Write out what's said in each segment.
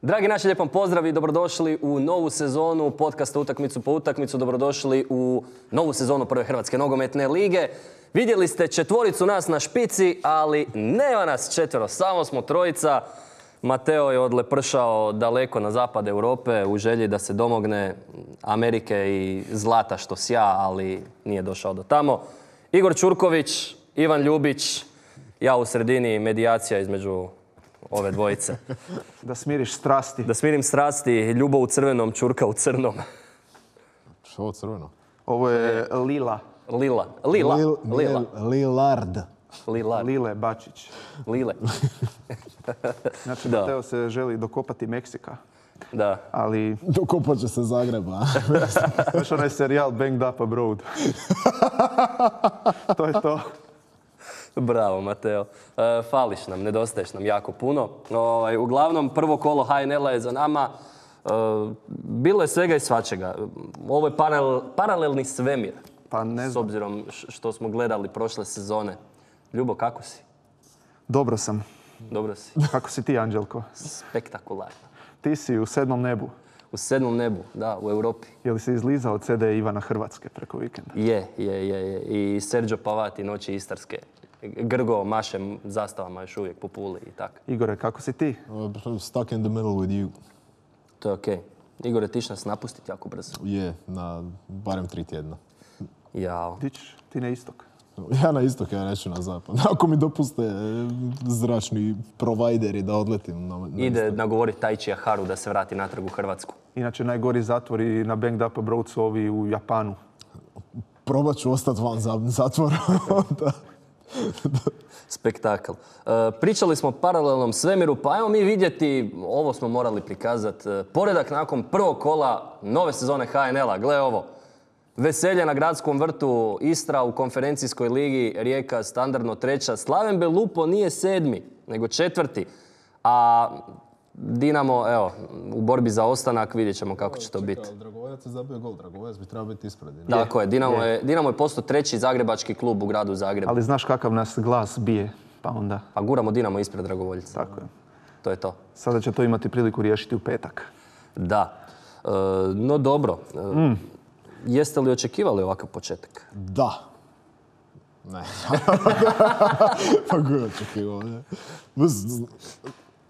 Dragi naši, lijepom pozdrav i dobrodošli u novu sezonu podcasta Utakmicu po utakmicu. Dobrodošli u novu sezonu Prve Hrvatske nogometne lige. Vidjeli ste četvoricu nas na špici, ali nema nas četvero, samo smo trojica. Mateo je odlepršao daleko na zapad Europe u želji da se domogne Amerike i zlata što sja, ali nije došao do tamo. Igor Ćurković, Ivan Ljubić, ja u sredini, medijacija između ove dvojice. Da smiriš strasti. Da smirim strasti, Ljubo u crvenom, Ćurka u crnom. Što ovo crveno? Ovo je Lila. Lillard. Lile Bačić. Lile. Znači, Da. Mateo se želi dokopati Meksika. Da. Ali, Dokopat će se Zagreba. znaš onaj serijal Banged Up Abroad. To je to. Bravo, Mateo. Fališ nam, nedostaješ nam jako puno. Uglavnom, prvo kolo HNL-a je za nama. Bilo je svega i svačega. Ovo je paralelni svemir. Pa ne S znam. obzirom što smo gledali prošle sezone. Ljubo, kako si? Dobro sam. Dobro si. Kako si ti, Anđelko? Spektakularno. Ti si u 7. nebu. U 7. nebu, da, u Europi. Je li si izlizao CD Ivana Hrvatske preko vikenda? Je. I Sergio Pavati, Noći Istarske. Grgo maše zastavama još uvijek po Puli i tako. Igore, kako si ti? Stuck in the middle with you. To je okej. Igore, ti će nas napustiti jako brzo. Je, na barem 3 tjedna. Jao. Ti ćeš? Ti na istok. Ja na istok, ja neću na zapad. Ako mi dopuste zračni provajderi da odletim na Ide istok. nagovoriti Taichija Haru da se vrati natrag u Hrvatsku. Inače, najgori zatvori na Banged Up Abroad su ovi u Japanu. Probat ću ostati van zatvora. Da. Spektakl. Pričali smo o paralelnom svemiru, pa ajmo mi vidjeti, ovo smo morali prikazati, poredak nakon prvog kola nove sezone HNL-a. Gle ovo. Veselje na Gradskom vrtu, Istra u konferencijskoj ligi, Rijeka standardno 3. Slaven Belupo nije 7. nego 4. A Dinamo, evo, u borbi za ostanak, vidjet ćemo kako će to biti. Dragovoljac je zabio gol, Dragovoljac bi trebao biti ispred. Tako je, Dinamo je postao 3. zagrebački klub u gradu Zagrebu. Ali znaš kakav nas glas bije, pa onda... Pa guramo Dinamo ispred Dragovoljica. Tako je. To je to. Sada će to imati priliku riješiti u petak. Da. No dobro. Jeste li očekivali ovakav početak? Da. Ne. Pa koje očekivao, ne?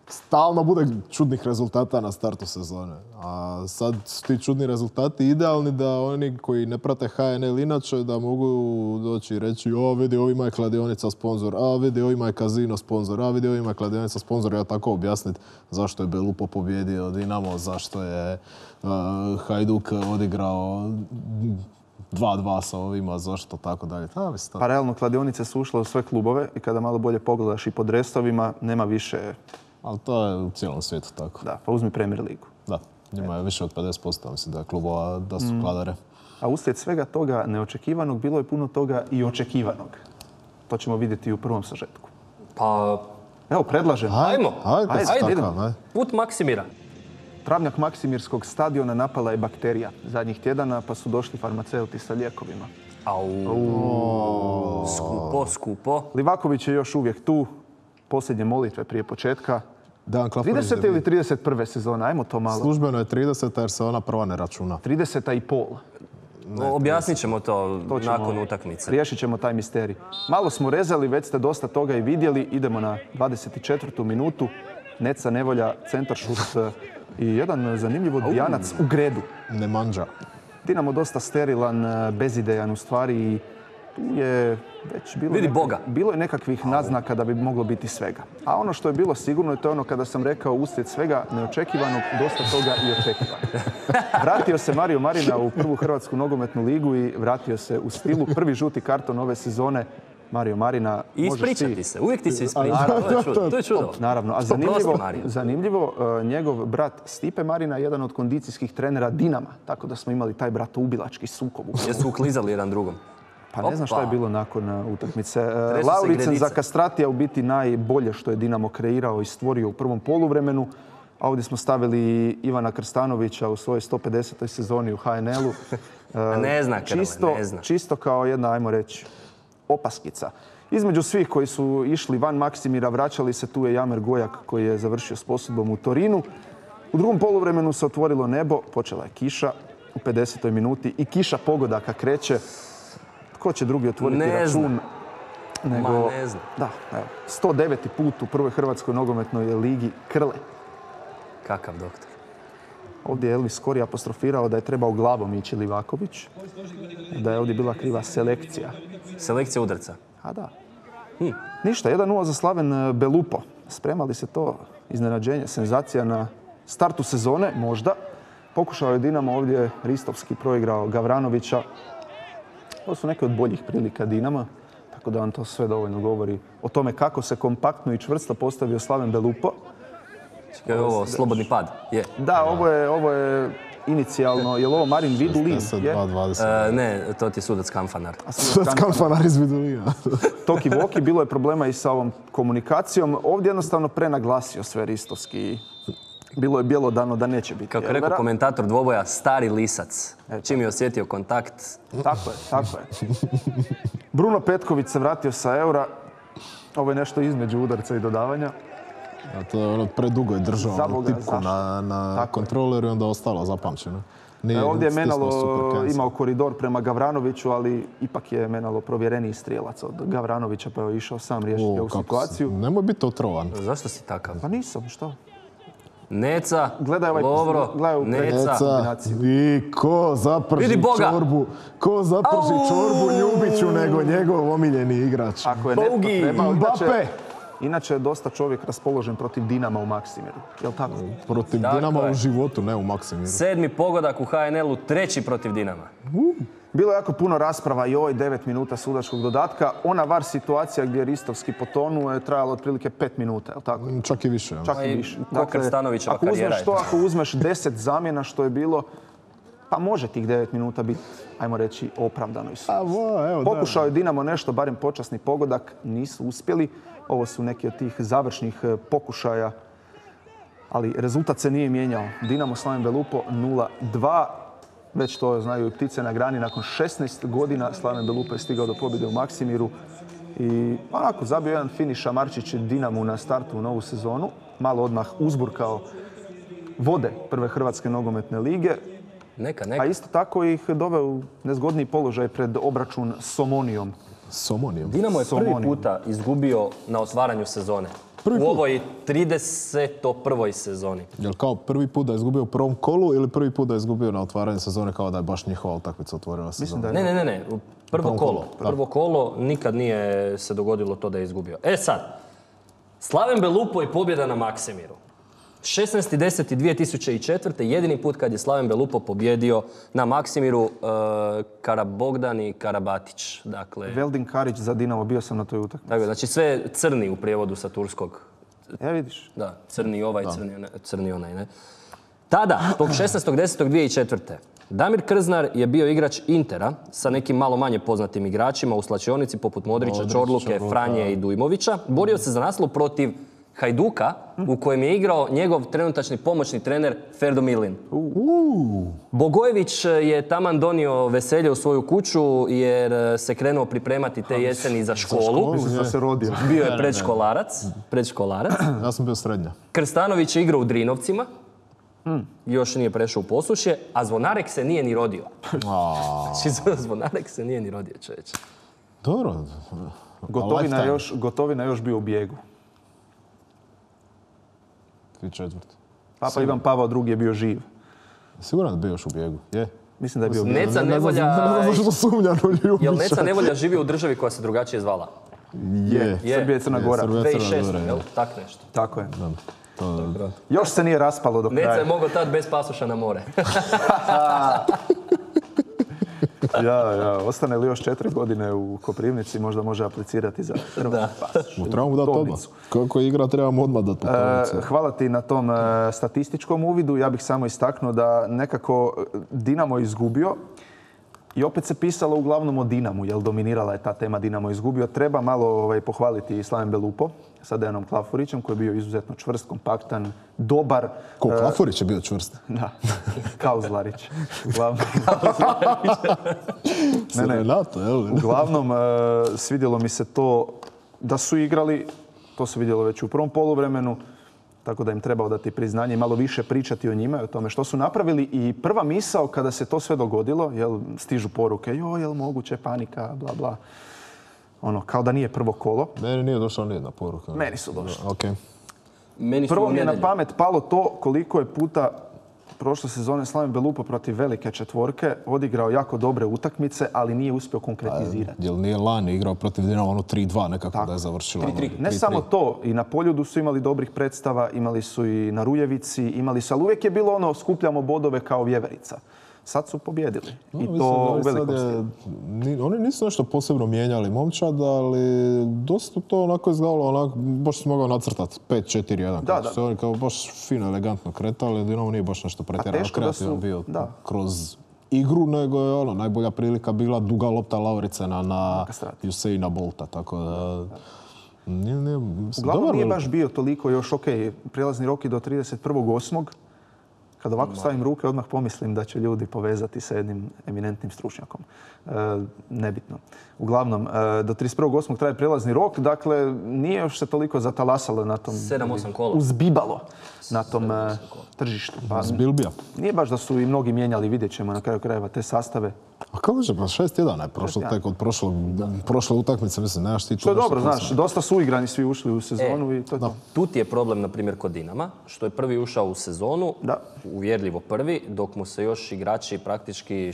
Stalno bude čudnih rezultata na startu sezone. A sad su ti čudni rezultati idealni da oni koji ne prate HNL inače da mogu doći i reći o vidi ovima je kladionica sponzor, a vidi ovima je kazino sponzor, a vidi ovima je kladionica sponzor. Ja tako objasniti zašto je Belupo pobjedio Dinamo, zašto je Hajduk odigrao 2-2 sa ovima, zašto tako dalje. Pa realno, kladionice su ušle u sve klubove i kada malo bolje pogledaš i po dresovima, nema više... Ali to je u cijelom svijetu tako. Da, pa uzmi Premier ligu. Da, njima je više od 50%, mislim da je klubova da su kladare. A uslijed svega toga neočekivanog bilo je puno toga i očekivanog. To ćemo vidjeti i u prvom sažetku. Pa, Evo, predlažem. ajmo. Ajde, idemo. Put Maksimira. Travnjak Maksimirskog stadiona napala je bakterija zadnjih tjedana, pa su došli farmaceuti sa lijekovima. Skupo. Livaković je još uvijek tu. Posljednje molitve prije početka. 30. ili 31. sezona, ajmo to malo. Službeno je 30. jer se ona prva ne računa. 30. i pol. Objasnit ćemo to nakon utakmice. Riješit ćemo taj misterij. Malo smo rezali, već ste dosta toga i vidjeli. Idemo na 24. minutu. Neca Nevolja, centaršut i jedan zanimljiv odbijanac u gredu. Ne manđa. Dinamo dosta sterilan, bezidejan u stvari i tu je već bilo, Vidi Boga. Bilo je nekakvih naznaka da bi moglo biti svega. A ono što je bilo sigurno, to je ono kada sam rekao uslijed svega neočekivanog, dosta toga i očekivanog. Vratio se Mario Marina u prvu Hrvatsku nogometnu ligu i vratio se u stilu. Prvi žuti karton ove sezone. Mario Marina, I ispričati se, uvijek ti se ispričati. To je čudo. Naravno, a zanimljivo, njegov brat Stipe Marina je jedan od kondicijskih trenera Dinama, tako da smo imali taj bratoubilački sukob. Jesu uklizali jedan drugom. Pa ne znam šta je bilo nakon utakmice. Lauritsen za Kastratija u biti najbolje što je Dinamo kreirao i stvorio u prvom poluvremenu. A ovdje smo stavili Ivana Krstanovića u svojoj 150. sezoni u HNL-u. Ne zna Krle, ne zna. Čisto kao jedna, ajmo reći, opaskica. Između svih koji su išli van Maksimira, vraćali se, tu je Jamer Gojak koji je završio s posudbom u Torinu. U drugom poluvremenu se otvorilo nebo, počela je kiša u 50. minuti i kiša pogodaka kreće. Tko će drugi otvoriti Ne znam. račun? Ma ne znam. Da, evo, 109. put u prvoj Hrvatskoj nogometnoj ligi Krle. Kakav doktor. Ovdje je Elvis Skori apostrofirao da je trebao glavom ići Livaković, da je ovdje bila kriva selekcija. Selekcija udarca. A da. Ništa, 1-0 za Slaven Belupo. Spremali se to iznenađenje, senzacija na startu sezone, možda. Pokušao je Dinamo ovdje, Ristovski proigrao Gavranovića. Ovo su neke od boljih prilika Dinama, tako da vam to sve dovoljno govori o tome kako se kompaktno i čvrsto postavio Slaven Belupo. Čekaj, ovo slobodni pad. Je. Da, ovo je inicijalno, je li ovo Marin Vidulin? 62-20. Ne, to ti je sudac Kamfanar. Skamfanar iz Vidulina. Toki Voki, bilo je problema i sa ovom komunikacijom. Ovdje jednostavno prenaglasio sve Ristovski. Bilo je bjelodano da neće biti. Kako je rekao komentator dvoboja, stari lisac. Čim je osjetio kontakt. Tako je. Bruno Petković se vratio sa Eura. Ovo je nešto između udarca i dodavanja. A to je ono, predugo je držao Zaboga, tipku zašto? na Tako je. kontroleru i onda ostalo zapamćeno. Ovdje je stisnuo Menalo super cancel. imao koridor prema Gavranoviću, ali ipak je Menalo provjereniji strijelac od Gavranovića, pa je išao sam riješiti ovu situaciju. Nemoj biti otrovan. Zašto si takav? Pa nisam, što? Neca, Gledaj ovaj- Lovro, gledaj ovu Neca. kombinaciju. I ko zaprži Vidi Boga! čorbu, čorbu Ljubiću nego njegov omiljeni igrač. Ako je netko Bogi, trebao, Mbappe! inače je dosta čovjek raspoložen protiv Dinama u Maksimiru. Jel tako? Protiv Tako Dinama je. u životu, ne u Maksimiru. 7. pogodak u HNL-u, 3. protiv Dinama. Bilo je jako puno rasprava i ovoj 9 minuta sudačkog dodatka. Ona VAR situacija gdje je Ristovski potonuo je trajala otprilike 5 minuta, jel tako? Čak i više. Čak Pa i i više. ko Krstanovićeva ako karijera uzmeš je. to, ako uzmeš 10 zamjena što je bilo, pa može tih 9 minuta biti, ajmo reći, opravdano i suvislo. Pokušao je Dinamo nešto, barem počasni pogodak, nisu uspjeli. Ovo su neki od tih završnih pokušaja, ali rezultat se nije mijenjao. Dinamo Slaven Belupo 0-2. Već to znaju i ptice na grani. Nakon 16 godina Slaven Belupo je stigao do pobjede u Maksimiru. I onako zabio jedan finiš šamarčić Dinamu na startu u novu sezonu. Malo odmah uzburkao vode prve Hrvatske nogometne lige. Neka. A isto tako ih doveo u nezgodniji položaj pred obračun s Omonijom. Somonijom. Dinamo je prvi Somonijom. puta izgubio na otvaranju sezone. Prvi U put? ovoj 31. sezoni. Jel kao prvi put da je izgubio u prvom kolu ili prvi put da je izgubio na otvaranju sezone kao da je baš njihova utakmica otvorila sezonu? da je- Ne. Prvo kolo. Prvo kolo nikad nije se dogodilo to da je izgubio. E sad, Slaven Belupo i pobjeda na Maksimiru. 16.10.2004. jedini put kad je Slaven Belupo pobjedio na Maksimiru Karabogdan i Karabatić. Dakle, Veldin Karić za Dinamo, bio sam na toj utakmici. tako, znači sve crni u prijevodu sa turskog. Vidiš. Da, crni ovaj, crni onaj, ne? Tada, tog 16.10.2004. Damir Krznar je bio igrač Intera sa nekim malo manje poznatim igračima u slačionici poput Modrića, Čorluke, Franje i Dujmovića. Borio se za naslov protiv Hajduka u kojem je igrao njegov trenutačni pomoćni trener Ferdo Milin. Bogojević je taman donio veselje u svoju kuću jer se krenuo pripremati te jeseni za školu. Mislim da se rodio. Bio je predškolarac. Ja sam bio srednja. Krstanović je igrao u Drinovcima. Još nije prešao u Posušje, a Zvonarek se nije ni rodio. Znači, Zvonarek se nije ni rodio, čovječe. Dobro. Gotovina još bio u bijegu. 2004. Papa Ivan Pavao II je bio živ. Siguran da je bio još u bijegu? Je. Mislim da je bio u bijegu. Neca Ne znam Nevolja... zašto sumnjam u Ljubića. Jel Neca Nevolja živio u državi koja se drugačije zvala? Je. Srbija i Crna Gora. Srbija. 2006. Jel? Tak nešto. Tako je. To, Još se nije raspalo do Neca je kraja. mogao tad bez pasoša na more. Ja. Ostane li još 4 godine u Koprivnici, možda može aplicirati za hrvatski pasoš. trebamo mu dati odmah. Putovnicu. Kako igra, trebamo odmah dati putovnicu. Hvala ti na tom statističkom uvidu. Ja bih samo istaknuo da nekako Dinamo je izgubio i opet se pisalo uglavnom o Dinamu, jer dominirala je ta tema Dinamo je izgubio. Treba malo pohvaliti i Slaven Belupo sa Dejanom Klafurićem koji je bio izuzetno čvrst, kompaktan, dobar. Ko Klafurić je bio čvrst. Da, kao Zlarić. Uglavnom, Renato, jel? uglavnom, svidjelo mi se to da su igrali, to se vidjelo već u prvom poluvremenu, tako da im treba odati priznanje i malo više pričati o njima i o tome što su napravili. I prva misao kada se to sve dogodilo, jel, stižu poruke, jel moguće, panika, bla bla. Ono, kao da nije prvo kolo. Meni nije došla nijedna poruka. Meni su došli. Okay. Prvo mi je na pamet palo to koliko je puta prošle sezone Slaven Belupo protiv velike četvorke odigrao jako dobre utakmice, ali nije uspio konkretizirati. Jel nije lani igrao protiv Dinama ono 3-2 nekako tako, da je završila? 3-3. Ne samo to, i na Poljudu su imali dobrih predstava, imali su i na Rujevici, imali su, ali uvijek je bilo ono skupljamo bodove kao vjeverica. Sad su pobjedili. I to u velikom stilu. Oni nisu nešto posebno mijenjali momčad, ali dosta to onako izgledalo, onako, baš se mogao nacrtati 5-4-1. Da. Su oni kao baš fino, elegantno kretali, Dinamo nije baš nešto pretjerano kreativan bio kroz igru, nego je ono, najbolja prilika bila duga lopta Lauricena na Usaina Bolta, tako da... Uglavnom nije baš bio toliko još, prijelazni rok i do 31.8. Kad ovako stavim ruke, odmah pomislim da će ljudi povezati sa jednim eminentnim stručnjakom. Nebitno. Uglavnom, do 31.8. traje prijelazni rok, dakle, nije još se toliko zatalasalo na tom... 7-8 kola. Uzbibalo na tom tržištu. Zbilbija. Nije baš da su i mnogi mijenjali, vidjet ćemo na kraju krajeva te sastave. A kako će, pa 6-1 je prošlo tek od prošle utakmice, mislim, nemaš ti to... To je dobro, znaš, dosta su igrani svi ušli u sezonu i to je to. Tu ti je problem, na primjer, kod Dinama, što je prvi ušao u sezonu, uvjerljivo prvi, dok mu se još igrači praktički,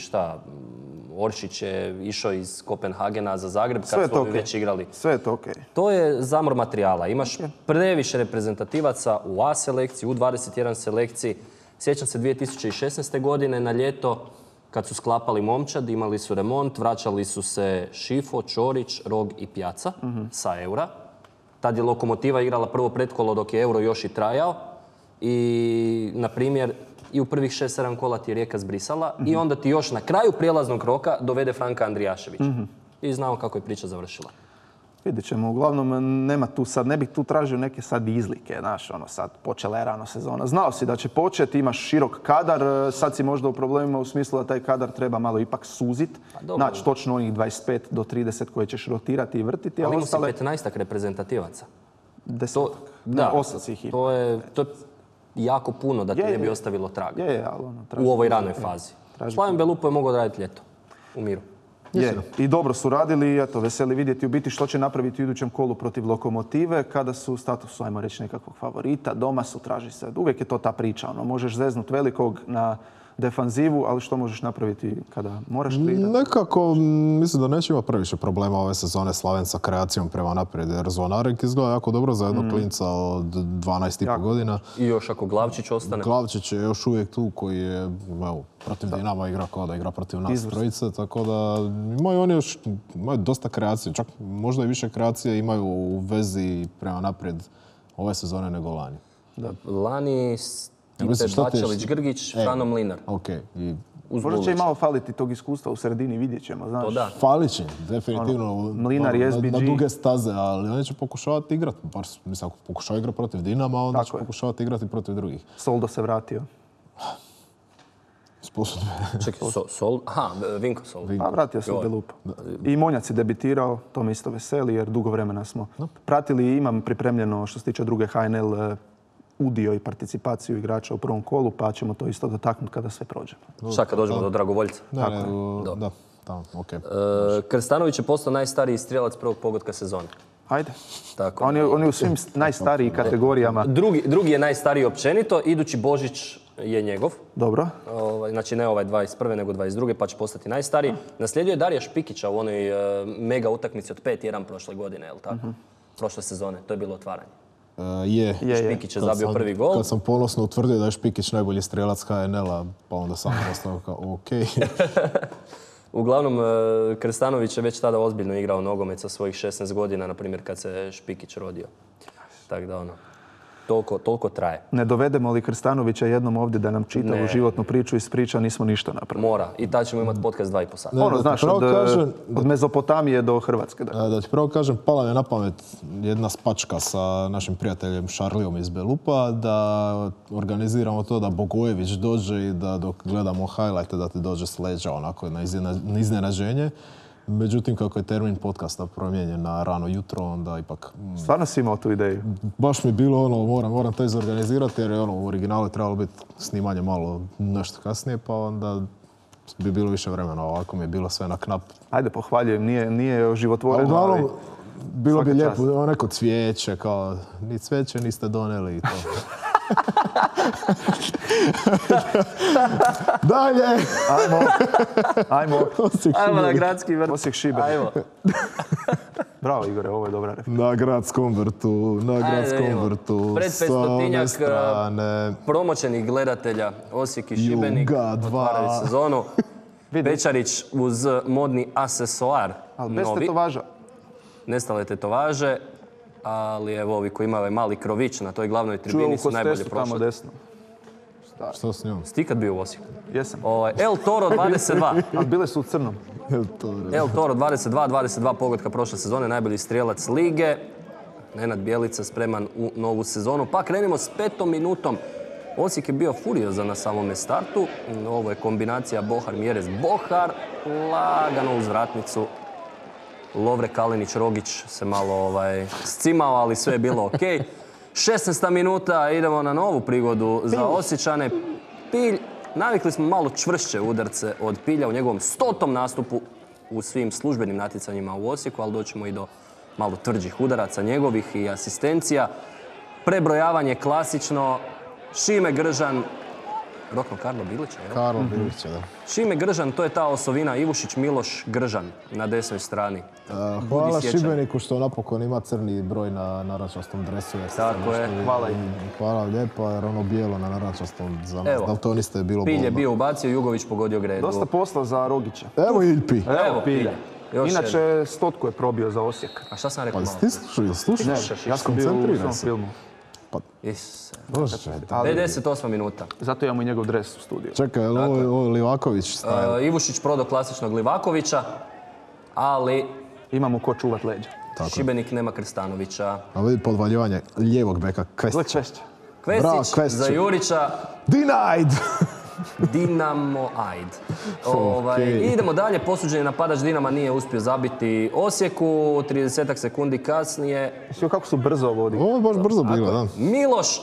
Oršić je išao iz Kopenhagena za Zagreb kad su već igrali. Sve je to okej. To je zamor materijala. Imaš previše reprezentativaca u A selekciji, u 21 selekciji. Sjećam se 2016. godine na ljeto kad su sklapali momčad, imali su remont, vraćali su se Šifo, Ćorić, Rog i Pjaca sa Eura. Tad je Lokomotiva igrala prvo pretkolo dok je Euro još i trajao. I, na primjer, i u prvih 6-7 kola ti je Rijeka zbrisala i onda ti još na kraju prijelaznog roka dovede Franka Andrijaševića. I znamo kako je priča završila. Vidjet ćemo. Uglavnom, nema tu sad, ne bih tu tražio neke sad izlike, znaš, sad počela je rano sezona. Znao si da će početi, imaš širok kadar, sad si možda u problemima u smislu da taj kadar treba malo ipak suzit. Znači, točno onih 25 do 30 koje ćeš rotirati i vrtiti. Ali ima si 15-ak reprezentativaca. 10-ak. Da, 8 ih ima. To je jako puno da ti ne bi ostavilo traga. Ali u ovoj ranoj fazi. Slaven Belupo je mogao raditi ljeto u miru. I dobro su radili i eto, veseli vidjeti u biti što će napraviti u idućem kolu protiv Lokomotive kada su u statusu, ajmo reći, nekakvog favorita. Doma su, traži se. Uvijek je to ta priča. Možeš zeznut velikog na defanzivu, ali što možeš napraviti kada moraš kreirati? Nekako, mislim da neće imati previše problema ove sezone Slaven sa kreacijom prema naprijed. Jer Zvonarek izgleda jako dobro za jednog klinca od 12,5 godina. I još ako Glavčić ostane. Glavčić je još uvijek tu koji je protiv Dinama igra kao da igra protiv nas trojice. Tako da imaju oni još dosta kreacije. Čak možda i više kreacije imaju u vezi prema naprijed ove sezone nego lani. Lani... Bačelić-Grgić, Frano Mlinar. Možda će i malo faliti tog iskustva u sredini, vidjet ćemo, znaš. Falit će, definitivno. Mlinar i SBG. Na duge staze, ali oni će pokušavati igrati. Mislim, ako pokušava igrati protiv Dinama, onda će pokušavati igrati protiv drugih. Soldo se vratio. Sposobno. Čekaj, Vinko Soldo. A vratio se u Belupo. I Monjac je debitirao, to me isto veseli, jer dugo vremena smo pratili i imam pripremljeno što se tiče druge HNL udio i participaciju igrača u prvom kolu, pa ćemo to isto dotaknuti kada sve prođe. Šta kad dođemo do Dragovoljca? Krstanović je postao najstariji strijelac prvog pogotka sezone. Ajde. On je u svim najstarijim kategorijama. Drugi je najstariji općenito, idući Božić je njegov. Dobro. Znači ne ovaj 21. nego 22. pa će postati najstariji. Naslijedio je Darija Špikića u onoj mega utakmici od 5-1 prošle godine, je li tako? Prošle sezone, to je bilo otvaranje. Špikić je zabio prvi gol. Kad sam ponosno utvrdio da je Špikić najbolji strijelac HNL-a, pa onda sam postao kao okej. Uglavnom, Krstanović je već tada ozbiljno igrao nogomet sa svojih 16 godina, na primjer kad se Špikić rodio. Tako da toliko traje. Ne dovedemo li Krstanovića jednom ovdje da nam čita u životnu priču iz priča, nismo ništa napravili. Mora. I tad ćemo imati podcast 2,5 sata. Znaš, od Mezopotamije do Hrvatske. Da ti pravo kažem, pala mi je na pamet jedna spačka sa našim prijateljem Šarlijom iz Belupa, da organiziramo to da Bogojević dođe i da dok gledamo highlighte da ti dođe s leđa onako na iznenađenje. Međutim, kako je termin podcasta promijenjen na rano jutro, onda ipak... Stvarno si imao tu ideju? Baš mi je bilo moram to izorganizirati jer u originalu je trebalo biti snimanje malo nešto kasnije, pa onda bi bilo više vremena. Ovako mi je bilo sve na knap. Ajde, pohvaljujem, nije oživotvoreno, ali... Uglavnom, bilo bi svaka lijepo, neko cvijeće, kao ni cvijeće niste doneli i to. Dalje! Ajmo. Ajmo na gradski vrt. Osijek Šibenik. Ajmo. Bravo Igore, ovo je dobra referenca. Na gradskom vrtu, Pred s ove 500-tinjak strane. promoćenih gledatelja Osijek i Šibenik Juga 2. otvaraju sezonu. Pečarić uz modni asesoar Ali bez novi. tetovaža. Nestale tetovaže, ali evo ovi koji imaju ovaj mali krović na toj glavnoj Čuo tribini u su najbolje kostestu tamo prošli. desno. Što s njom? Si ti kad bio u Osijeku? Jesam. El Toro 22. Ali bile su u crnom. El Toro 22 pogotka prošle sezone, najbolji strijelac lige. Nenad Bjelica spreman u novu sezonu. Pa krenimo s 5. minutom. Osijek je bio furiozan na samome startu. Ovo je kombinacija Bohar-Mjerez-Bohar. Lagano uz vratnicu. Lovre Kalinić-Rogić se malo scimao, ali sve je bilo ok. 16. minuta, idemo na novu prigodu za Osječane. Pilj, navikli smo malo čvršće udarce od Pilja u njegovom 100. nastupu u svim službenim natjecanjima u Osijeku, ali doćemo i do malo tvrđih udaraca njegovih i asistencija. Prebrojavanje klasično. Šime Gržan, rokno Karlo Bilića, jel? Karlo Bilića, da. Šime Gržan, to je ta osovina Ivušić, Miloš, Gržan na desnoj strani. Hvala sjećanje. Šibeniku što napokon ima crni broj na narančastom dresu. Tako je. Hvala im. Hvala lijepo, jer ono bijelo na narančastom za nas. Evo. Da li to niste bilo Pilj je bolno? bio ubacio, Jugović pogodio gredu. Dosta posla za Rogića. Evo Iljpi. Evo Pilja. Još Inače, jedan. 100 je probio za Osijek. A šta sam rekao Pa malo? ti slušaš? Ja sam bio u Skoncentriraj svom se. filmu. Isuse. Bože, Ali 58 minuta. zato imamo i njegov dres u studiju. čekaj, je li ovo Livaković stavio? Ivušić prodao klasičnog Livakovića, ali Imamo ko čuvat leđa. Šibenik nema Krstanovića. A vidi podvaljivanje lijevog beka Gle Kvestića. Češća. Bravo, Kvestić Kvestić. za Jurića, Denied! Dinamo Ajd. Okej. Idemo dalje, posuđeni napadač Dinama nije uspio zabiti Osijeku, 30 sekundi kasnije. Sve kako su brzo ovo odigrali. Ovo je baš brzo bilo, da. Miloš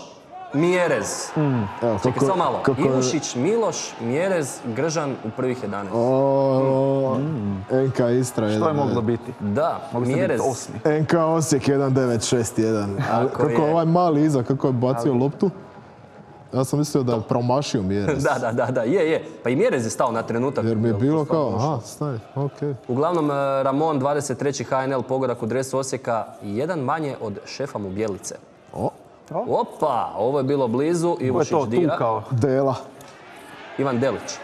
Mjerez. Evo, Čekaj, samo malo. kako je- Ivušić, Miloš, Mjerez, Gržan u prvih 11. NK Istra 1. Što je moglo biti? Da, Mogli ste Mjerez. biti 8. NK Osijek 1961. Tako Kako je. ovaj mali iza, kako je bacio loptu. Ja sam mislio da je promašio Mjerez. Da, je. Pa i Mjerez je stao na trenutak. Jer mi je bilo kao, aha, stani, okej. Uglavnom, Ramon, 23. HNL, pogodak u dresu Osijeka, jedan manje od šefa mu Bjelice. O, Opa, ovo je bilo blizu. Ko je Ivušić to dira. tukao? Dela. Ivan Delić.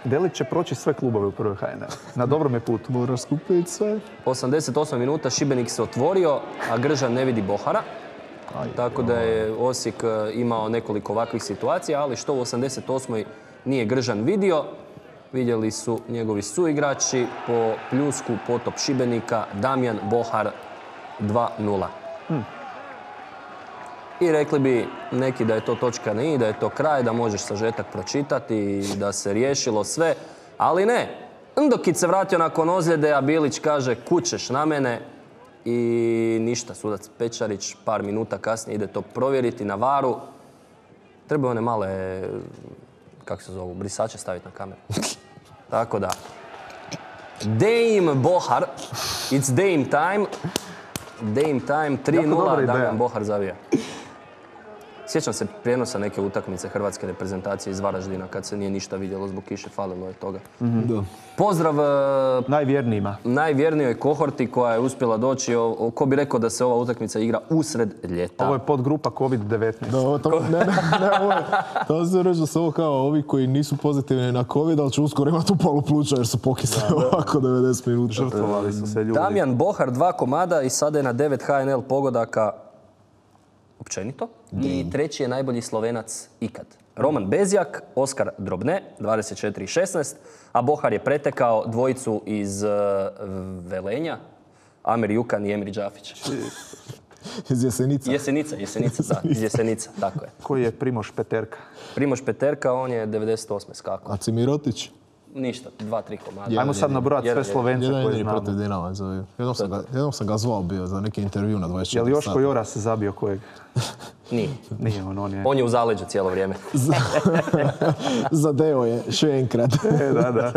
Delić će proći sve klubove u prvoj HNL. Na dobrom je putu. Moraš skupiti sve. 88 minuta, Šibenik se otvorio, a Gržan ne vidi Bohara. Tako da je Osijek imao nekoliko ovakvih situacija, ali što u 88. nije Gržan vidio, vidjeli su njegovi suigrači po pljusku potop Šibenika, Damjan Bohar 2:0. I rekli bi neki da je to točka na i, da je to kraj, da možeš sažetak pročitati i da se riješilo sve, ali ne. Ndokić se vratio nakon ozljede, a Bilić kaže kućeš na mene i ništa. Sudac Pečarić par minuta kasnije ide to provjeriti na varu. Treba one male, kako se zovu, brisače staviti na kameru. Tako da. Dame Bohar, it's Dame time. Dame time, Jako dobra 3:0, ideja. Damjan Bohar zavija. Sjećam se prijenosa neke utakmice hrvatske reprezentacije iz Varaždina kad se nije ništa vidjelo zbog kiše, falilo je toga. Da. Pozdrav Najvjernijima. najvjernijoj kohorti koja je uspjela doći. Ko bi rekao da se ova utakmica igra usred ljeta? Ovo je podgrupa COVID-19. Da, ovo ovo je, to se reći da su ovo kao ovi koji nisu pozitivni na COVID, ali će uskoro imati upalu pluća jer su pokisli ovako 90 minuta. Žrtvovali su se ljudi. Damjan Bohar 2 komada i sada je na 9 HNL pogodaka općenito. I treći je najbolji Slovenac ikad. Roman Bezjak, Oskar Drobne, 24-16, a Bohar je pretekao dvojicu iz Velenja, Amir Jukan i Emri Džafić. Iz Jesenica. Jesenica, da, iz Jesenica, tako je. Koji je Primoš Peterka. Primoš Peterka, on je 98. skakao. A Cimirotić? ništa, 2-3 komada. Ajmo sad nabrojati sve Slovence Jedan koje jedini znamo. protiv Dinama. Jednom sam ga zvao bio za neki intervju na 24 Je li Joško sata. Joras zabio kojeg? Nije. Nije on je... On je u zaleđu cijelo vrijeme. Zadeo je šenkrat. Da.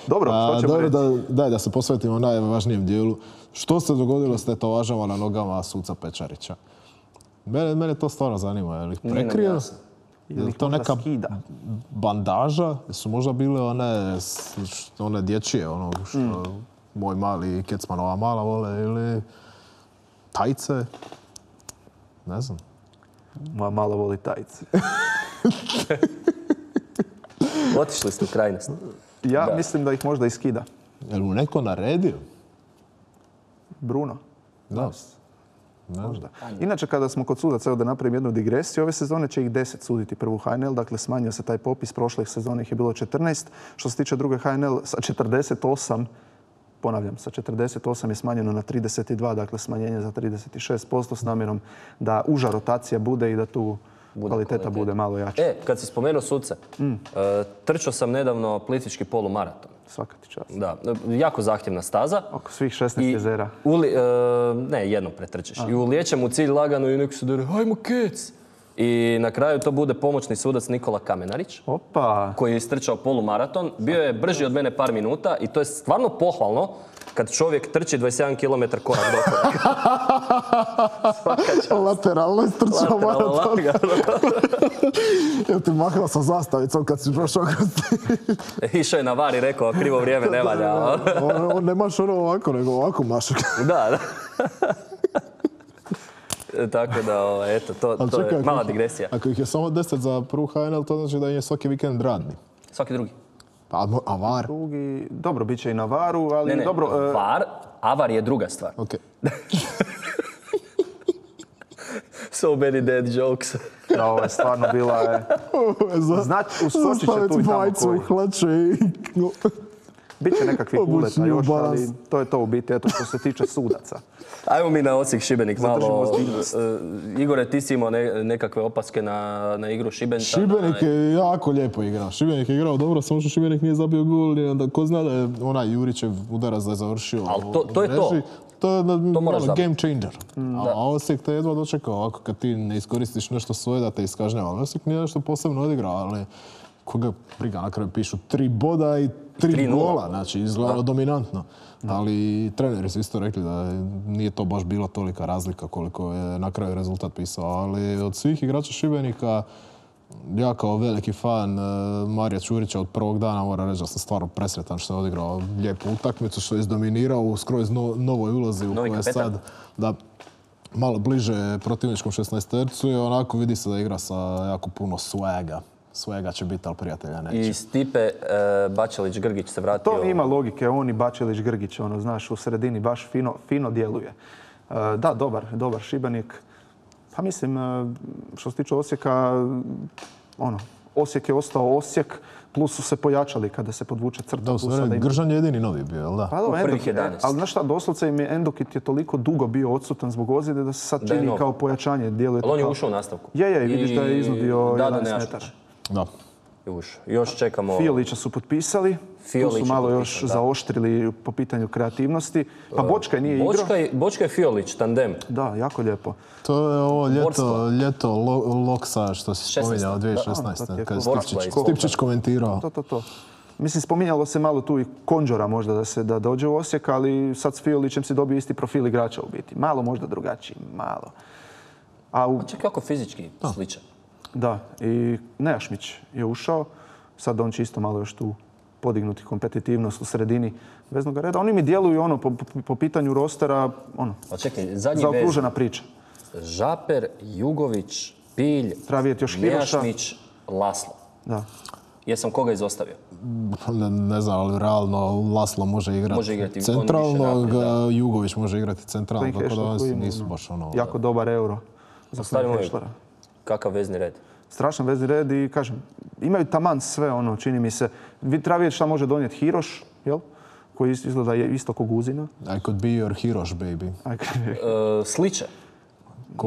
Dobro, što ćemo Dobro, reći? da se posvetimo najvažnijem dijelu. Što se dogodilo s tetovažama na nogama suca Pečarića? Mene to stvarno zanima. Je li ih Nije nam prekrio? jasno. Je li to neka bandaža? Su možda bile one dječje, ono što moj mali i Kecmanova mala vole, ili tajce? Ne znam. Moja malo voli tajci. Otišli ste u krajnost. Ja mislim da ih možda iskida. Je li mu neko naredio? Bruno. Da. Možda. Inače, kada smo kod sudaca, evo da napravim jednu digresiju, ove sezone će ih 10 suditi prvu HNL, dakle smanjio se taj popis, prošle sezone ih je bilo 14. Što se tiče druge HNL, sa 48, ponavljam, sa 48 je smanjeno na 32, dakle smanjenje za 36% s namjerom da uža rotacija bude i da tu kvaliteta bude malo jača. Kad si spomenuo suce, trčao sam nedavno Plitvički polumaraton. Svaka ti čast. Da, jako zahtjevna staza. Oko svih 16 jezera. Ne, jednom pretrčiš. I ulijećem u cilj lagano i neko se dere, hajmo kec! I na kraju to bude pomoćni sudac Nikola Kamenarić, Opa! koji je istrčao polumaraton. Bio je brži od mene par minuta i to je stvarno pohvalno kad čovjek trči 21 km korak do koraka. Svaka čast. Lateralno istrčao maraton. Lagano. Jel ti mahao sa zastavicom kad si prošao kroz Išao je na var i rekao, krivo vrijeme ne valja. Ne maš ono ovako, nego ovako maš. Da. Tako da, eto, to je mala digresija. Ako ih je samo 10 za prvu HNL, to znači da im je svaki vikend radni. Svaki drugi. A VAR? Drugi, dobro, bit će i na varu, ali Ne, dobro... VAR, avar je druga stvar. Ok. So many dead jokes. Da, ovo je stvarno bila... uskočit će tu i tamo majicu koji. u hlače i... Biće nekakvih Obučni uleta još, balans. ali to je to u biti, eto što se tiče sudaca. Ajmo mi na Osijek Šibenik Zadržimo malo. ozbiljnost. Igore, ti si imao nekakve opaske na igru Šibenca. Šibenik je jako lijepo igrao. Šibenik je igrao dobro, samo što Šibenik nije zabio gol i onda ko zna da je onaj Jurićev udarac da je završio Ali u to je to. mreži. To je moraš zabiti. game changer. A Osijek te jedva dočekao ovako kad ti ne iskoristiš nešto svoje da te iskažnjava. Osijek nije nešto posebno odigrao, ali koga briga, na kraju pišu 3 boda i 3 gola, znači izgledalo dominantno. Ali treneri su isto rekli da nije to baš bila tolika razlika koliko je na kraju rezultat pisao. Ali od svih igrača Šibenika, ja kao veliki fan Marija Čurića od prvog dana moram reći da sam stvarno presretan što je odigrao lijepu utakmicu, što je izdominirao u skroz novoj ulozi u kojoj je sad da malo bliže protivničkom 16-tercu i onako vidi se da igra sa jako puno swagga. Svega će biti, ali prijatelja neće. I Stipe Bačelić-Grgić se vratio. To ima logike, on i Bačelić-Grgić, ono, znaš, u sredini baš fino djeluje. Da, dobar Šibenik. Pa mislim, što se tiče Osijeka, Osijek je ostao Osijek, plus su se pojačali kada se podvuče crta. Da, u stvari, Gržan je jedini novi bio, jel da? Pa U prvih 11. Ali znaš šta, doslovce im je Endokit je toliko dugo bio odsutan zbog ozljede da se sad Da je čini nov. kao pojačanje. Djeluje Ali on je kao... ušao u nastavku. Je, vidiš da je iznudio 11 metara. Da. Je ušao. Još čekamo... Fiolića su potpisali, tu su malo još zaoštrili po pitanju kreativnosti. Pa Bočkaj nije igrao. Bočkaj Fiolić, tandem. Da, jako lijepo. To je ovo Borskla. ljeto Loksa što si 16. spominjao Da, to 2016. je Kad je Borskla iz Stipčić komentirao. To. Mislim, spominjalo se malo tu i Konđora možda da dođe u Osijek, ali sad s Fiolićem si dobio isti profil igrača u biti. Malo možda drugačiji, malo. Čak kako fizički sličan. Da, i Nejašmić je ušao. Sad on će isto malo još tu podignuti kompetitivnost u sredini veznog reda. Oni mi djeluju po pitanju rostera, Čekaj, zadnji zaokružena priča. Žaper, Jugović, Pilj, Treba vidjeti još Hiroša. Nejašmić, Laslo. Da. Jesam koga izostavio? Ne znam, ali realno Laslo može igrati centralno, Jugović može igrati centralno, tako da oni nisu baš ono... Jako dobar euro za Hešlera. Kakav vezni red? Strašan vezni red i kažem, imaju taman sve čini mi se. Treba vidjeti šta može donijeti Hiroš, jel? Koji izgleda isto ko Guzina. I could be your Hiroš, baby. Sliče.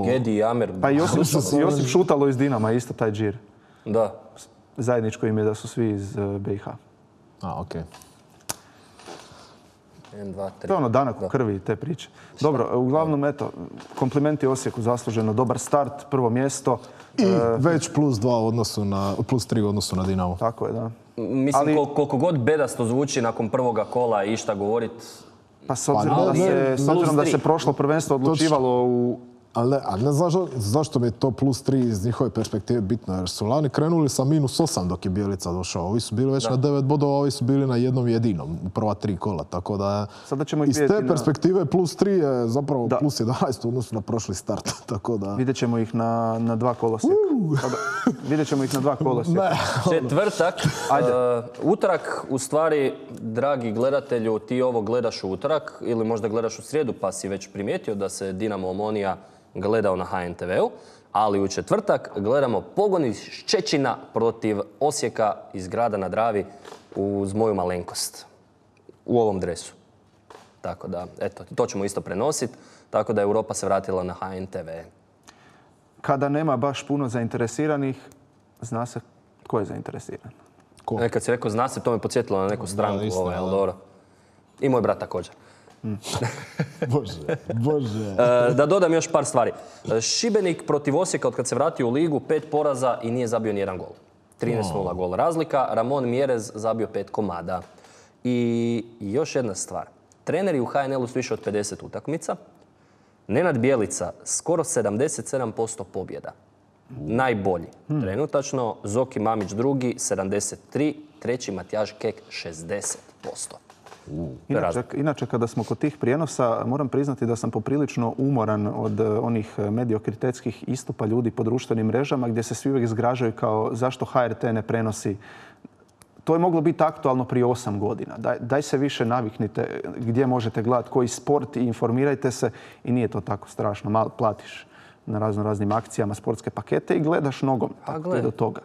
Gedi i Amer. Pa Josip Šutalo iz Dinama, isto taj džir. Da. Zajedničko im je da su svi iz BiH. Okej. 1, 2, 3. To je ono danak u krvi i te priče. Dobro, uglavnom, eto, komplimenti Osijeku, zasluženo, dobar start, prvo mjesto. I već plus 3 u odnosu na Dinamo. Tako je, da. Mislim, koliko god bedasto zvuči nakon prvoga kola i išta govorit, Pa s obzirom da se prošlo prvenstvo odlučivalo u... Ali ne znaš zašto mi je to plus 3 iz njihove perspektive bitno, jer su lani krenuli sa -8 dok je Bjelica došao. Ovi su bili već na 9 bodova, ovi su bili na jednom jedinom u prva 3 kola. Tako da iz te perspektive plus 3 je zapravo plus 11 u odnosu na prošli start. Tako da... Vidjet ćemo ih na 2 kolosijeka. Vidjet ćemo ih na 2 kolosijeka. Četvrtak, utorak, u stvari, dragi gledatelju, ti ovo gledaš u utorak ili možda gledaš u srijedu pa si već primijetio da se Dinamo Omonija gledao na HNTV-u, ali u četvrtak gledamo pogon iz Ščećina protiv Osijeka iz grada na Dravi uz moju malenkost u ovom dresu. Tako da, eto, to ćemo isto prenositi, tako da Europa se vratila na HNTV. Kada nema baš puno zainteresiranih, zna se tko je zainteresiran. Kad si rekao zna se, to me podsjetilo na neku stranku, ali dobro. I moj brat također. Bože. Da dodam još par stvari. Šibenik protiv Osijeka od kad se vratio u ligu, 5 poraza i nije zabio nijedan gol. 13-0 gol razlika. Ramon Mjerez zabio 5 komada. I još jedna stvar. Treneri u HNL-u su više od 50 utakmica. Nenad Bjelica skoro 77% pobjeda. Najbolji. Trenutačno Zoki Mamić drugi 73, treći Matjaž Kek 60%. Inače, kada smo kod tih prijenosa, moram priznati da sam poprilično umoran od onih mediokritetskih istupa ljudi po društvenim mrežama gdje se svi uvijek zgražaju kao zašto HRT ne prenosi. To je moglo biti aktualno prije 8 godina. Daj se više naviknite gdje možete gledati koji sport i informirajte se i nije to tako strašno. Malo platiš na raznim akcijama sportske pakete i gledaš nogom. Tako je do toga.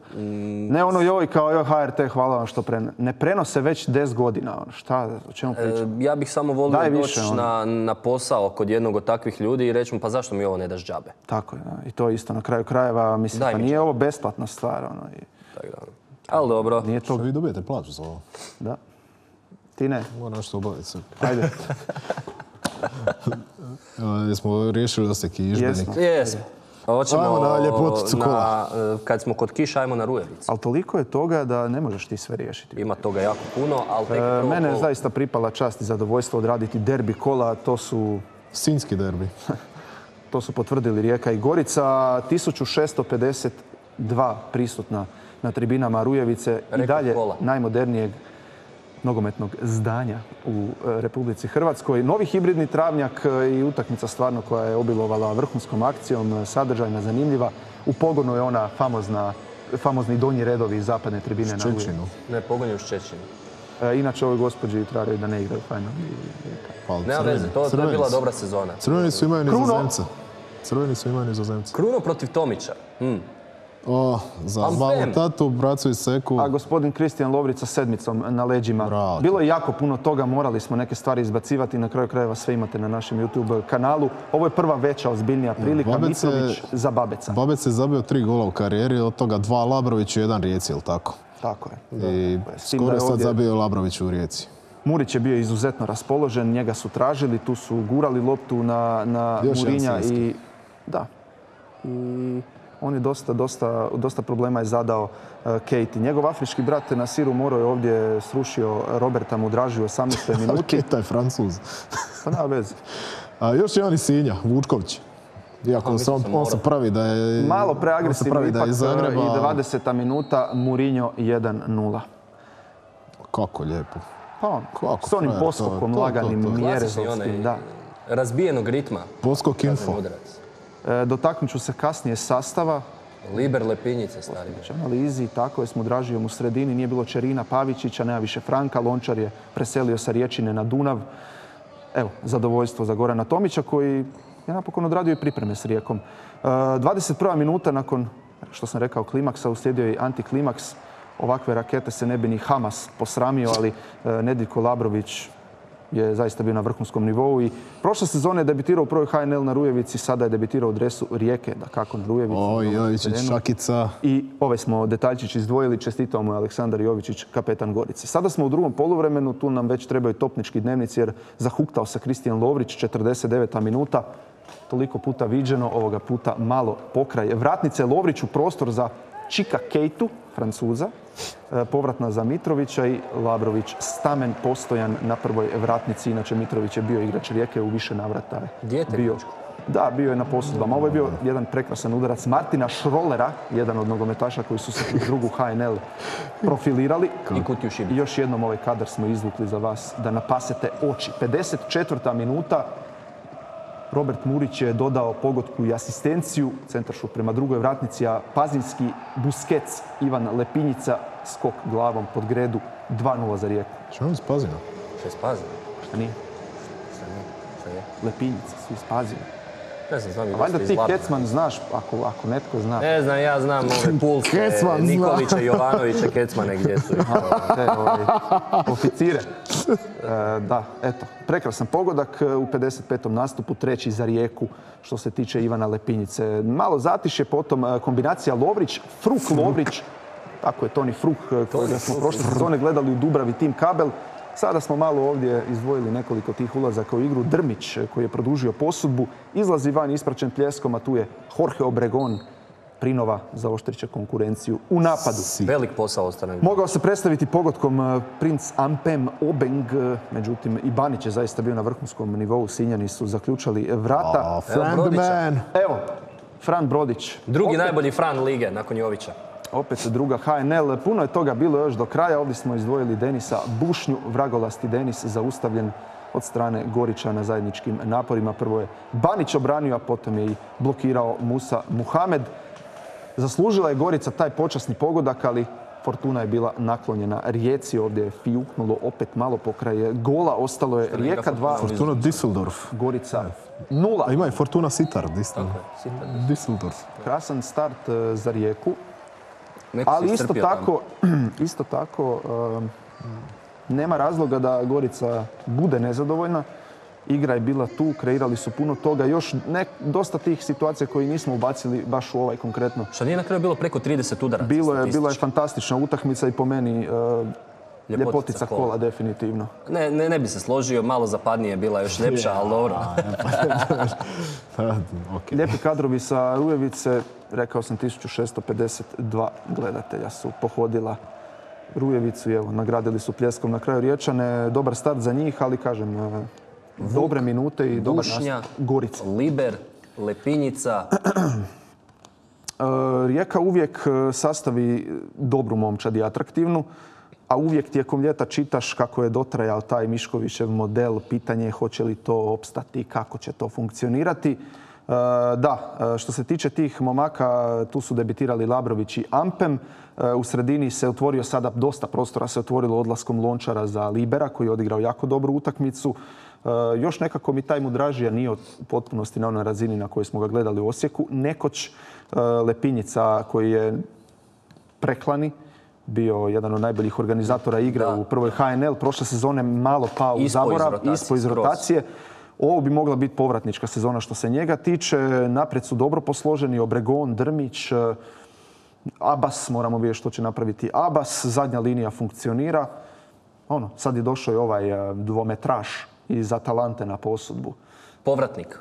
Ne ono joj kao HRT, hvala vam što ne prenose već 10 godina. Šta, o čemu pričam? Ja bih samo volio doći na posao kod jednog od takvih ljudi i reći mu pa zašto mi ovo ne daš džabe? Tako je. I to isto na kraju krajeva. Mislim, pa nije ovo besplatna stvar. Ali dobro. Nije to... Vi dobijete plaću za ovo. Da. Ti ne. Moram nešto obaviti se. Ajde. Jesmo riješili da ste kižbenik? Jesmo. Ajmo na ljepoticu kola. Kad smo kod kiša, ajmo na Rujevicu. Ali toliko je toga da ne možeš ti sve riješiti. Ima toga jako puno, ali tek mene je zaista pripala čast i zadovoljstvo odraditi derbi kola. To su... Sinjski derbi. To su potvrdili Rijeka i Gorica. 1652 prisutna na tribinama Rujevice i dalje najmodernijeg nogometnog zdanja u Republici Hrvatskoj. Novi hibridni travnjak i utakmica stvarno koja je obilovala vrhunskom akcijom, sadržajna, zanimljiva. U pogonu je ona famozni donji redovi zapadne tribine na Rujevici. Ne, pogon je u Ščećinu. Inače, ovoj gospođi traže da ne igraju fajno. Nema veze, to je bila dobra sezona. Crveni su imaju Nizozemca. Kruno protiv Tomića. Za malu tatu, bracu i seku. A gospodin Kristijan Lovrić sa 7 na leđima. Bilo je jako puno toga, morali smo neke stvari izbacivati. Na kraju krajeva sve imate na našem YouTube kanalu. Ovo je prva veća, ozbiljnija prilika. Mitrović za Babeca. Babec je zabio 3 gola u karijeri, od toga 2 Labrović i 1 Rijeci, ili tako? Tako je. I skoro je sad zabio Labrović u Rijeci. Murić je bio izuzetno raspoložen, njega su tražili, tu su gurali loptu na Murinja i... Da. I on je dosta problema je zadao Keiti. Njegov afrički brat Nasiru Moro je ovdje srušio Roberta Mudraži u 18. minuti. Keita je Francuz. Pa nema veze. Još jedan iz Sinja, Vučković. Iako on se pravi da je... Malo preagresivno, ipak i 20. minuta, Mourinho 1-0. Kako lijepo. Pa on, s onim poskokom laganim mjerezovskim, da. Razbijenog ritma. Poskok info. Dotaknut ću se kasnije sastava. Liber Lepinjice, stari. Analizi, tako je, s Mudražijom u sredini. Nije bilo Čerina, Pavičića, nema više Franka. Lončar je preselio sa Riječine na Dunav. Evo, zadovoljstvo za Gorana Tomića koji je napokon odradio i pripreme s Rijekom. 21. minuta nakon, što sam rekao, klimaksa, uslijedio je antiklimaks. Ovakve rakete se ne bi ni Hamas posramio, ali Nediljko Labrović je zaista bio na vrhunskom nivou i prošle sezone je debitirao u prvoj HNL na Rujevici, sada je debitirao u dresu Rijeke, da kako na Rujevici. Jovičić, Šakica. I ove smo detaljčić izdvojili, čestitao mu je Aleksandar Jovičić, kapetan Gorice. Sada smo u drugom poluvremenu, tu nam već trebaju topnički dnevnici jer zahuktao se Kristijan Lovrić, 49. minuta. Toliko puta viđeno, ovoga puta malo pokraj vratnice. Lovrić u prostor za Čika Kejtu, Francuza, povratna za Mitrovića i Labrović stamen postojan na prvoj vratnici. Inače Mitrović je bio igrač Rijeke u više navrata. Da, bio je na posudbama. Ovo je bio jedan prekrasan udarac Martina Šrolera, jedan od nogometaša koji su se kroz drugu HNL profilirali. I još jednom ovaj kadar smo izvukli za vas da napasete oči. 54. minuta. Robert Murić je dodao pogodku i asistenciju, centaršut prema drugoj vratnici, a Pazinski, Busquets, Ivan Lepinjica, skok glavom pod gredu, 2:0 za Rijeku. Što je on iz Pazina? Što je iz Pazina? Šta nije? Šta je? Lepinjica, svi iz Pazina. Ne znam, znam i valjda ti Kecman znaš, ako netko zna. Ne znam, ja znam ove Pulske, Nikolića, Jovanovića, Kecmane gdje su. Te oficire. Da, eto, prekrasan pogodak u 55. nastupu, treći za Rijeku što se tiče Ivana Lepinjice. Malo zatišje, potom kombinacija Lovrić, Fruk-Lovrić, tako je Toni Fruk, kojega smo prošle sezone gledali u Dubravi, Tim Kabel. Sada smo malo ovdje izdvojili nekoliko tih ulazaka u igru. Drmić koji je produžio posudbu, izlazi van ispraćen pljeskom, a tu je Jorge Obregon, Prinova zaoštriće konkurenciju u napadu. Velik posao ostane. Mogao se predstaviti pogodkom princ Ampem Obeng, međutim i Banić je zaista bio na vrhunskom nivou. Sinjani su zaključali vrata. Evo, Fran Brodić. Drugi najbolji Fran lige nakon Jovića. Opet druga HNL. Puno je toga bilo još do kraja. Ovdje smo izdvojili Denisa Bušnju. Vragolasti Denis zaustavljen od strane Gorića na zajedničkim naporima. Prvo je Banić obranio, a potom je i blokirao Musa Muhamed. Zaslužila je Gorica taj počasni pogodak, ali fortuna je bila naklonjena Rijeci. Ovdje je fijuknulo opet malo pokraj gola. Ostalo je Rijeka 2. Fortuna Düsseldorf. Gorica 0. A ima i Fortuna Sitar. Düsseldorf. Krasan start za Rijeku. Ali isto tako nema razloga da Gorica bude nezadovoljna. Igra je bila tu, kreirali su puno toga. Još dosta tih situacija koje nismo ubacili baš u ovaj konkretno. Što nije na kraju bilo preko 30 udaraca? Bila je fantastična utakmica i po meni ljepotica kola, definitivno. Ne bi se složio, malo zapadnije je bila još ljepša, ali dobro. Lijepi kadrovi sa Rujevice, rekao sam 1652 gledatelja su pohodila Rujevicu i evo, nagradili su pljeskom na kraju Riječane. Dobar start za njih, ali kažem, dobre minute i dobar nastup Gorice. Liber, Lepinjica. Rijeka uvijek sastavi dobru momčad i atraktivnu, a uvijek tijekom ljeta čitaš kako je dotrajao taj Miškovićev model. Pitanje je hoće li to opstati, kako će to funkcionirati. Da, što se tiče tih momaka, tu su debitirali Labrović i Ampem. U sredini se otvorio sada dosta prostora, se otvorilo odlaskom Lončara za Libera koji je odigrao jako dobru utakmicu. Još nekako mi taj Mudražija nije u potpunosti na onoj razini na kojoj smo ga gledali u Osijeku. Nekoć Lepinjica koji je preklani, bio jedan od najboljih organizatora igre u prvoj HNL. Prošle sezone malo pao u zaborav, ispo iz rotacije. Ovo bi mogla biti povratnička sezona što se njega tiče. Naprijed su dobro posloženi Obregon, Drmić, Abbas, moramo vidjeti što će napraviti Abbas. Zadnja linija funkcionira. Sad je došao i ovaj dvometraž iz Atalante na posudbu. Povratnik.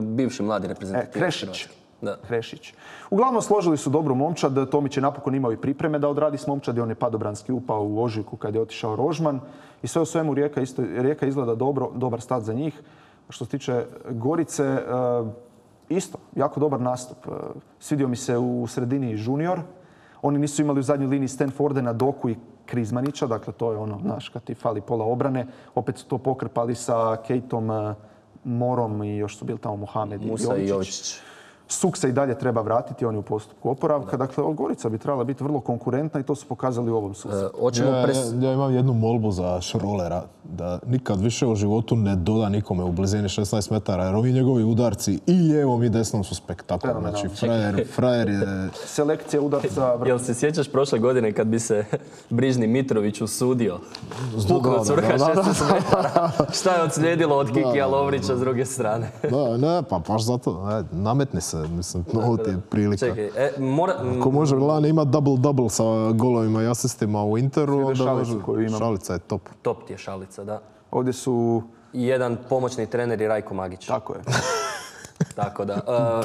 Bivši mladi reprezentativ. Krešić. Uglavnom složili su dobru momčad. Tomić je napokon imao i pripreme da odradi s momčadi. On je padobranski upao u ožujku kad je otišao Rožman. I sve u svemu Rijeka izgleda dobro, dobar start za njih. Što se tiče Gorice, isto, jako dobar nastup. Svidio mi se u sredini Junior. Oni nisu imali u zadnjoj liniji Stanfordena, Doku i Krizmanića. Dakle, to je ono, znaš, kad ti fali pola obrane. Opet su to pokrpali sa Kejtom, Morom i još su bili tamo Muhamed i Musa i Jovičić. Suk se i dalje treba vratiti, on je u postupku oporavka. Dakle, Gorica bi trebala biti vrlo konkurentna i to su pokazali u ovom susretu. Ja imam jednu molbu za Šrolera, da nikad više u životu ne doda nikome u blizini 16 metara, jer ovi njegovi udarci i lijevom i desnom su spektakl. Znači, frajer je... Selekcija udarca... Jel se sjećaš prošle godine kad bi se Brižni Mitrović usudio? Pukao crka 16 metara. Šta je odslijedilo od Kikija Lovrića s druge strane? Pa baš zato. Nametni se, mislim, ovo ti je prilika. Čekaj, ako može lani ima double-double sa golovima i asistima u Interu, onda može... Šalica je top. Top ti je Šalica, da. Ovdje su... I jedan pomoćni trener i Rajko Magić. Tako je. Tako da.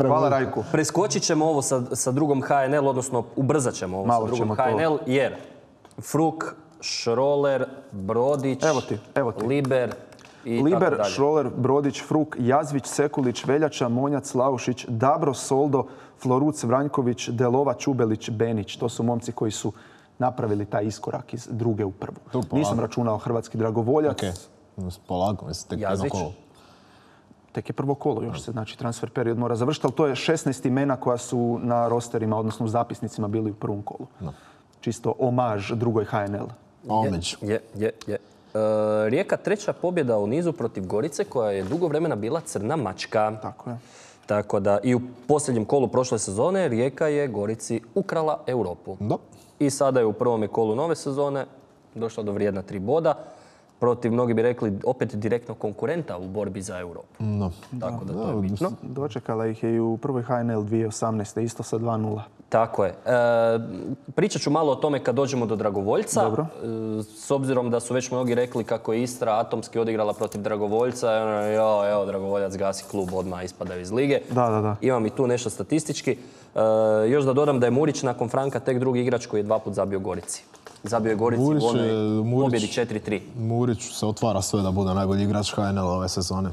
Hvala Rajku. Preskočit ćemo ovo sa drugom HNL, odnosno ubrzat ćemo ovo sa drugom HNL, jer Fruk, Šroler, Brodić, Liber i Liber, tako dalje. Šroler, Brodić, Fruk, Jazvić, Sekulić, Veljača, Monjac, Laušić, Dabro, Soldo, Floruc, Vranjković, Delova, Čubelić, Benić. To su momci koji su napravili taj iskorak iz druge u prvu. Nisam računao hrvatski dragovoljac. Polako, mislim, tek jedno kolo. Tek je prvo kolo, još se znači transfer period mora završiti, ali to je 16 imena koja su na rosterima, odnosno u zapisnicima bili u prvom kolu. Čisto omaž drugoj HNL. Je. Rijeka treća pobjeda u nizu protiv Gorice koja je dugo vremena bila crna mačka. Tako je. Tako da i u posljednjem kolu prošle sezone Rijeka je Gorici ukrala Europu. Da. I sada je u prvome kolu nove sezone došla do vrijedna 3 boda. Protiv, mnogi bi rekli, opet direktno konkurenta u borbi za Europu. No. Tako da to je bitno. Dočekala ih je i u prvoj HNL 2018. isto sa 2:0. Tako je. Pričat ću malo o tome kad dođemo do Dragovoljca. Dobro. S obzirom da su već mnogi rekli kako je Istra atomski odigrala protiv Dragovoljca. Evo, Dragovoljac gasi klub, odmah ispadaju iz lige. Da. Imam i tu nešto statistički. Još da dodam da je Murić nakon Franka tek drugi igrač koji je 2 puta zabio Gorici. Zabio je Gorici u onoj pobjedi 4-3. Murić se otvara sve da bude najbolji igrač HNL ove sezone.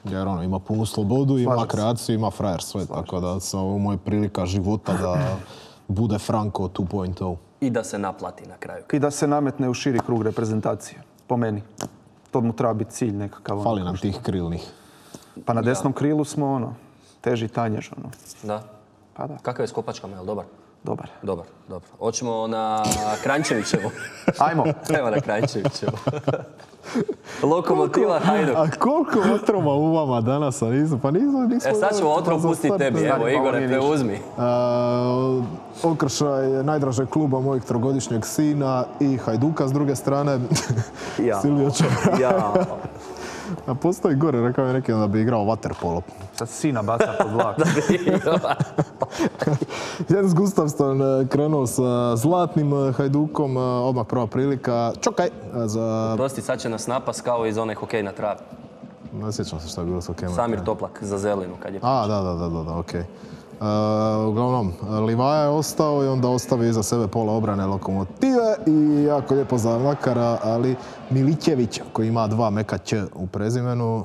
Jer ima punu slobodu, ima kreaciju, ima frajer sve. Tako da ovo mu je prilika života da bude Franko 2.0. I da se naplati na kraju. I da se nametne u širi krug reprezentacije. Po meni. To mu treba biti cilj nekakav. Fali nam tih krilnih. Pa na desnom krilu smo teži tanjež. Da? Pa da. Kakav je s kopačkama, je li dobar? Dobar. Hoćemo na Kranjčevićevu. Ajmo. Evo na Kranjčevićevu. Lokomotiva Hajduk. A koliko otrova u vama danas, a nismo? Pa nismo sad ćemo otrov pustiti tebi. Evo, Igore, preuzmi. Okršaj najdražeg kluba mojeg trogodišnjeg sina i Hajduka s druge strane. Silvio Čovra. A postoji gore, rekao je neki da bi igrao vaterpolo. Sad sina baca pod vlak. Jens Gustafsson krenuo sa zlatnim Hajdukom, odmah prva prilika. Čokaj! Prosti, sad će nas napas kao iz one hokej na travi. Ne sjećam se što je bilo s hokejem. Samir Toplak za zelinu kad je pričao. Da, okej. Uglavnom, Livaja je ostao i onda ostavi iza sebe pola obrane Lokomotive i jako lijepo za Mlakara, ali Milićević koji ima 2 meka Ć u prezimenu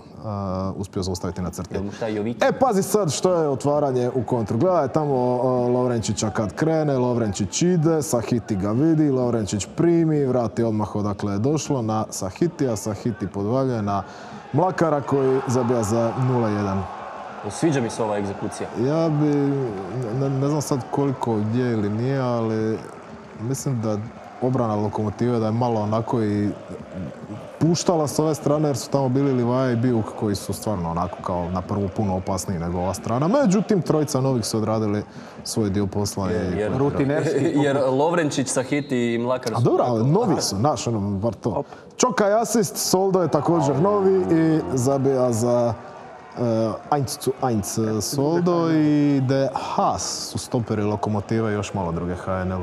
uspio zaustaviti na crti. Pazi sad što je otvaranje u kontru. Gledaj tamo Lovrenčića kad krene, Lovrenčić ide, Sahiti ga vidi, Lovrenčić primi, vrati odmah odakle je došlo na Sahitija, Sahiti podvaljuje na Mlakara koji zabija za 0-1. Sviđa mi se ova egzekucija. Ja bi, ne znam sad koliko gdje ili nije, ali mislim da obrana Lokomotive da je malo onako i puštala s ove strane jer su tamo bili Livaja i Bijuk koji su stvarno onako kao na prvu puno opasniji nego ova strana. Međutim, trojica novih su odradili svoj dio posla. Jer Lovrenčić, Sahiti i Mlakar su... A dobro, ali novi su, naš bar to. Čokaj asist, Soldo je također novi i zabija za 1:1 Soldo i De Haas su stoperi Lokomotive i još malo druge HNL.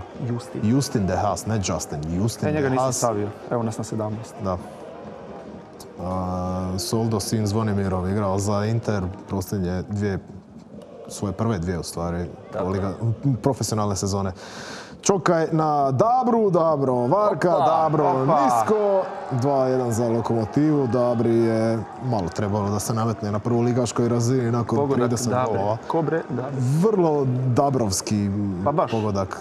Justin De Haas, ne Justin, Justin De Haas. Njega nisam stavio, evo nas na 17. Da. Soldo, sin Zvonimirov, igrao za Inter posljednje svoje prve 2 u stvari, profesionalne sezone. Čokaj na Dabro, Varka, Dabro, nisko. 2:1 za Lokomotivu. Dabri je malo trebalo da se nametne na prvu ligaškoj razini nakon 30 golova. Vrlo dabrovski pogodak.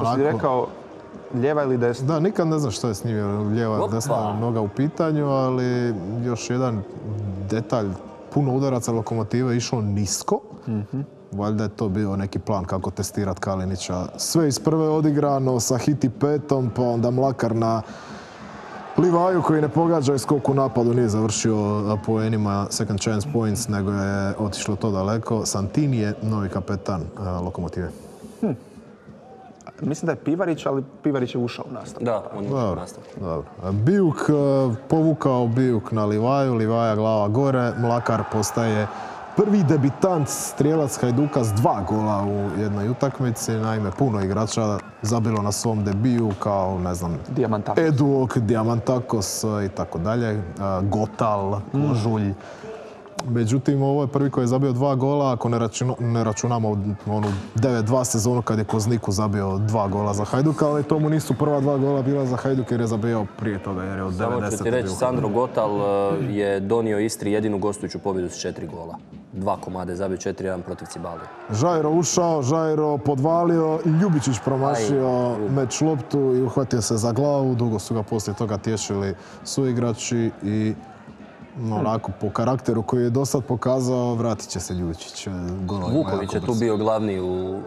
Što si rekao, lijeva ili desna? Da, nikad ne znam što je s njim, lijeva, desna noga u pitanju, ali još jedan detalj, puno udaraca Lokomotive išlo nisko. Valjda je to bio neki plan kako testirati Kalinića. Sve iz prve odigrano sa hiti petom, pa onda Mlakar na Livaju koji ne pogađa i skok u napadu, nije završio poenima second chance points, nego je otišlo to daleko. Santini je novi kapetan Lokomotive. Mislim da je Pivarić, ali Pivarić je ušao u nastavu. Da, on je ušao u nastavu. Dobro. Bijuk, povukao Bijuk na Livaju, Livaja glava gore, Mlakar postaje prvi debitant strijelac Hajduka s 2 gola u jednoj utakmici. Naime, puno igrača zabilo na svom debiju kao, ne znam, Eduok, Diamantakos i tako dalje, Gotal, Žulj. Međutim, ovo je prvi koji je zabio 2 gola, ako ne računamo onu 9-2 sezonu kad je Kozniku zabio 2 gola za Hajduk, ali to mu nisu prva 2 gola bila za Hajduk jer je zabio prije toga, jer je od 90. Samo ću ti reći, Sandro Gotal je donio Istri jedinu gostujuću pobjedu s 4 gola. 2 komade je zabio 4-1 protiv Cibalije. Žajro ušao, Žajro podvalio, Ljubičić promašio meč loptu i uhvatio se za glavu. Dugo su ga poslije toga tješili suigrači i onako po karakteru koji je do sad pokazao vratit će se Ljubičić. Vuković je tu bio glavni u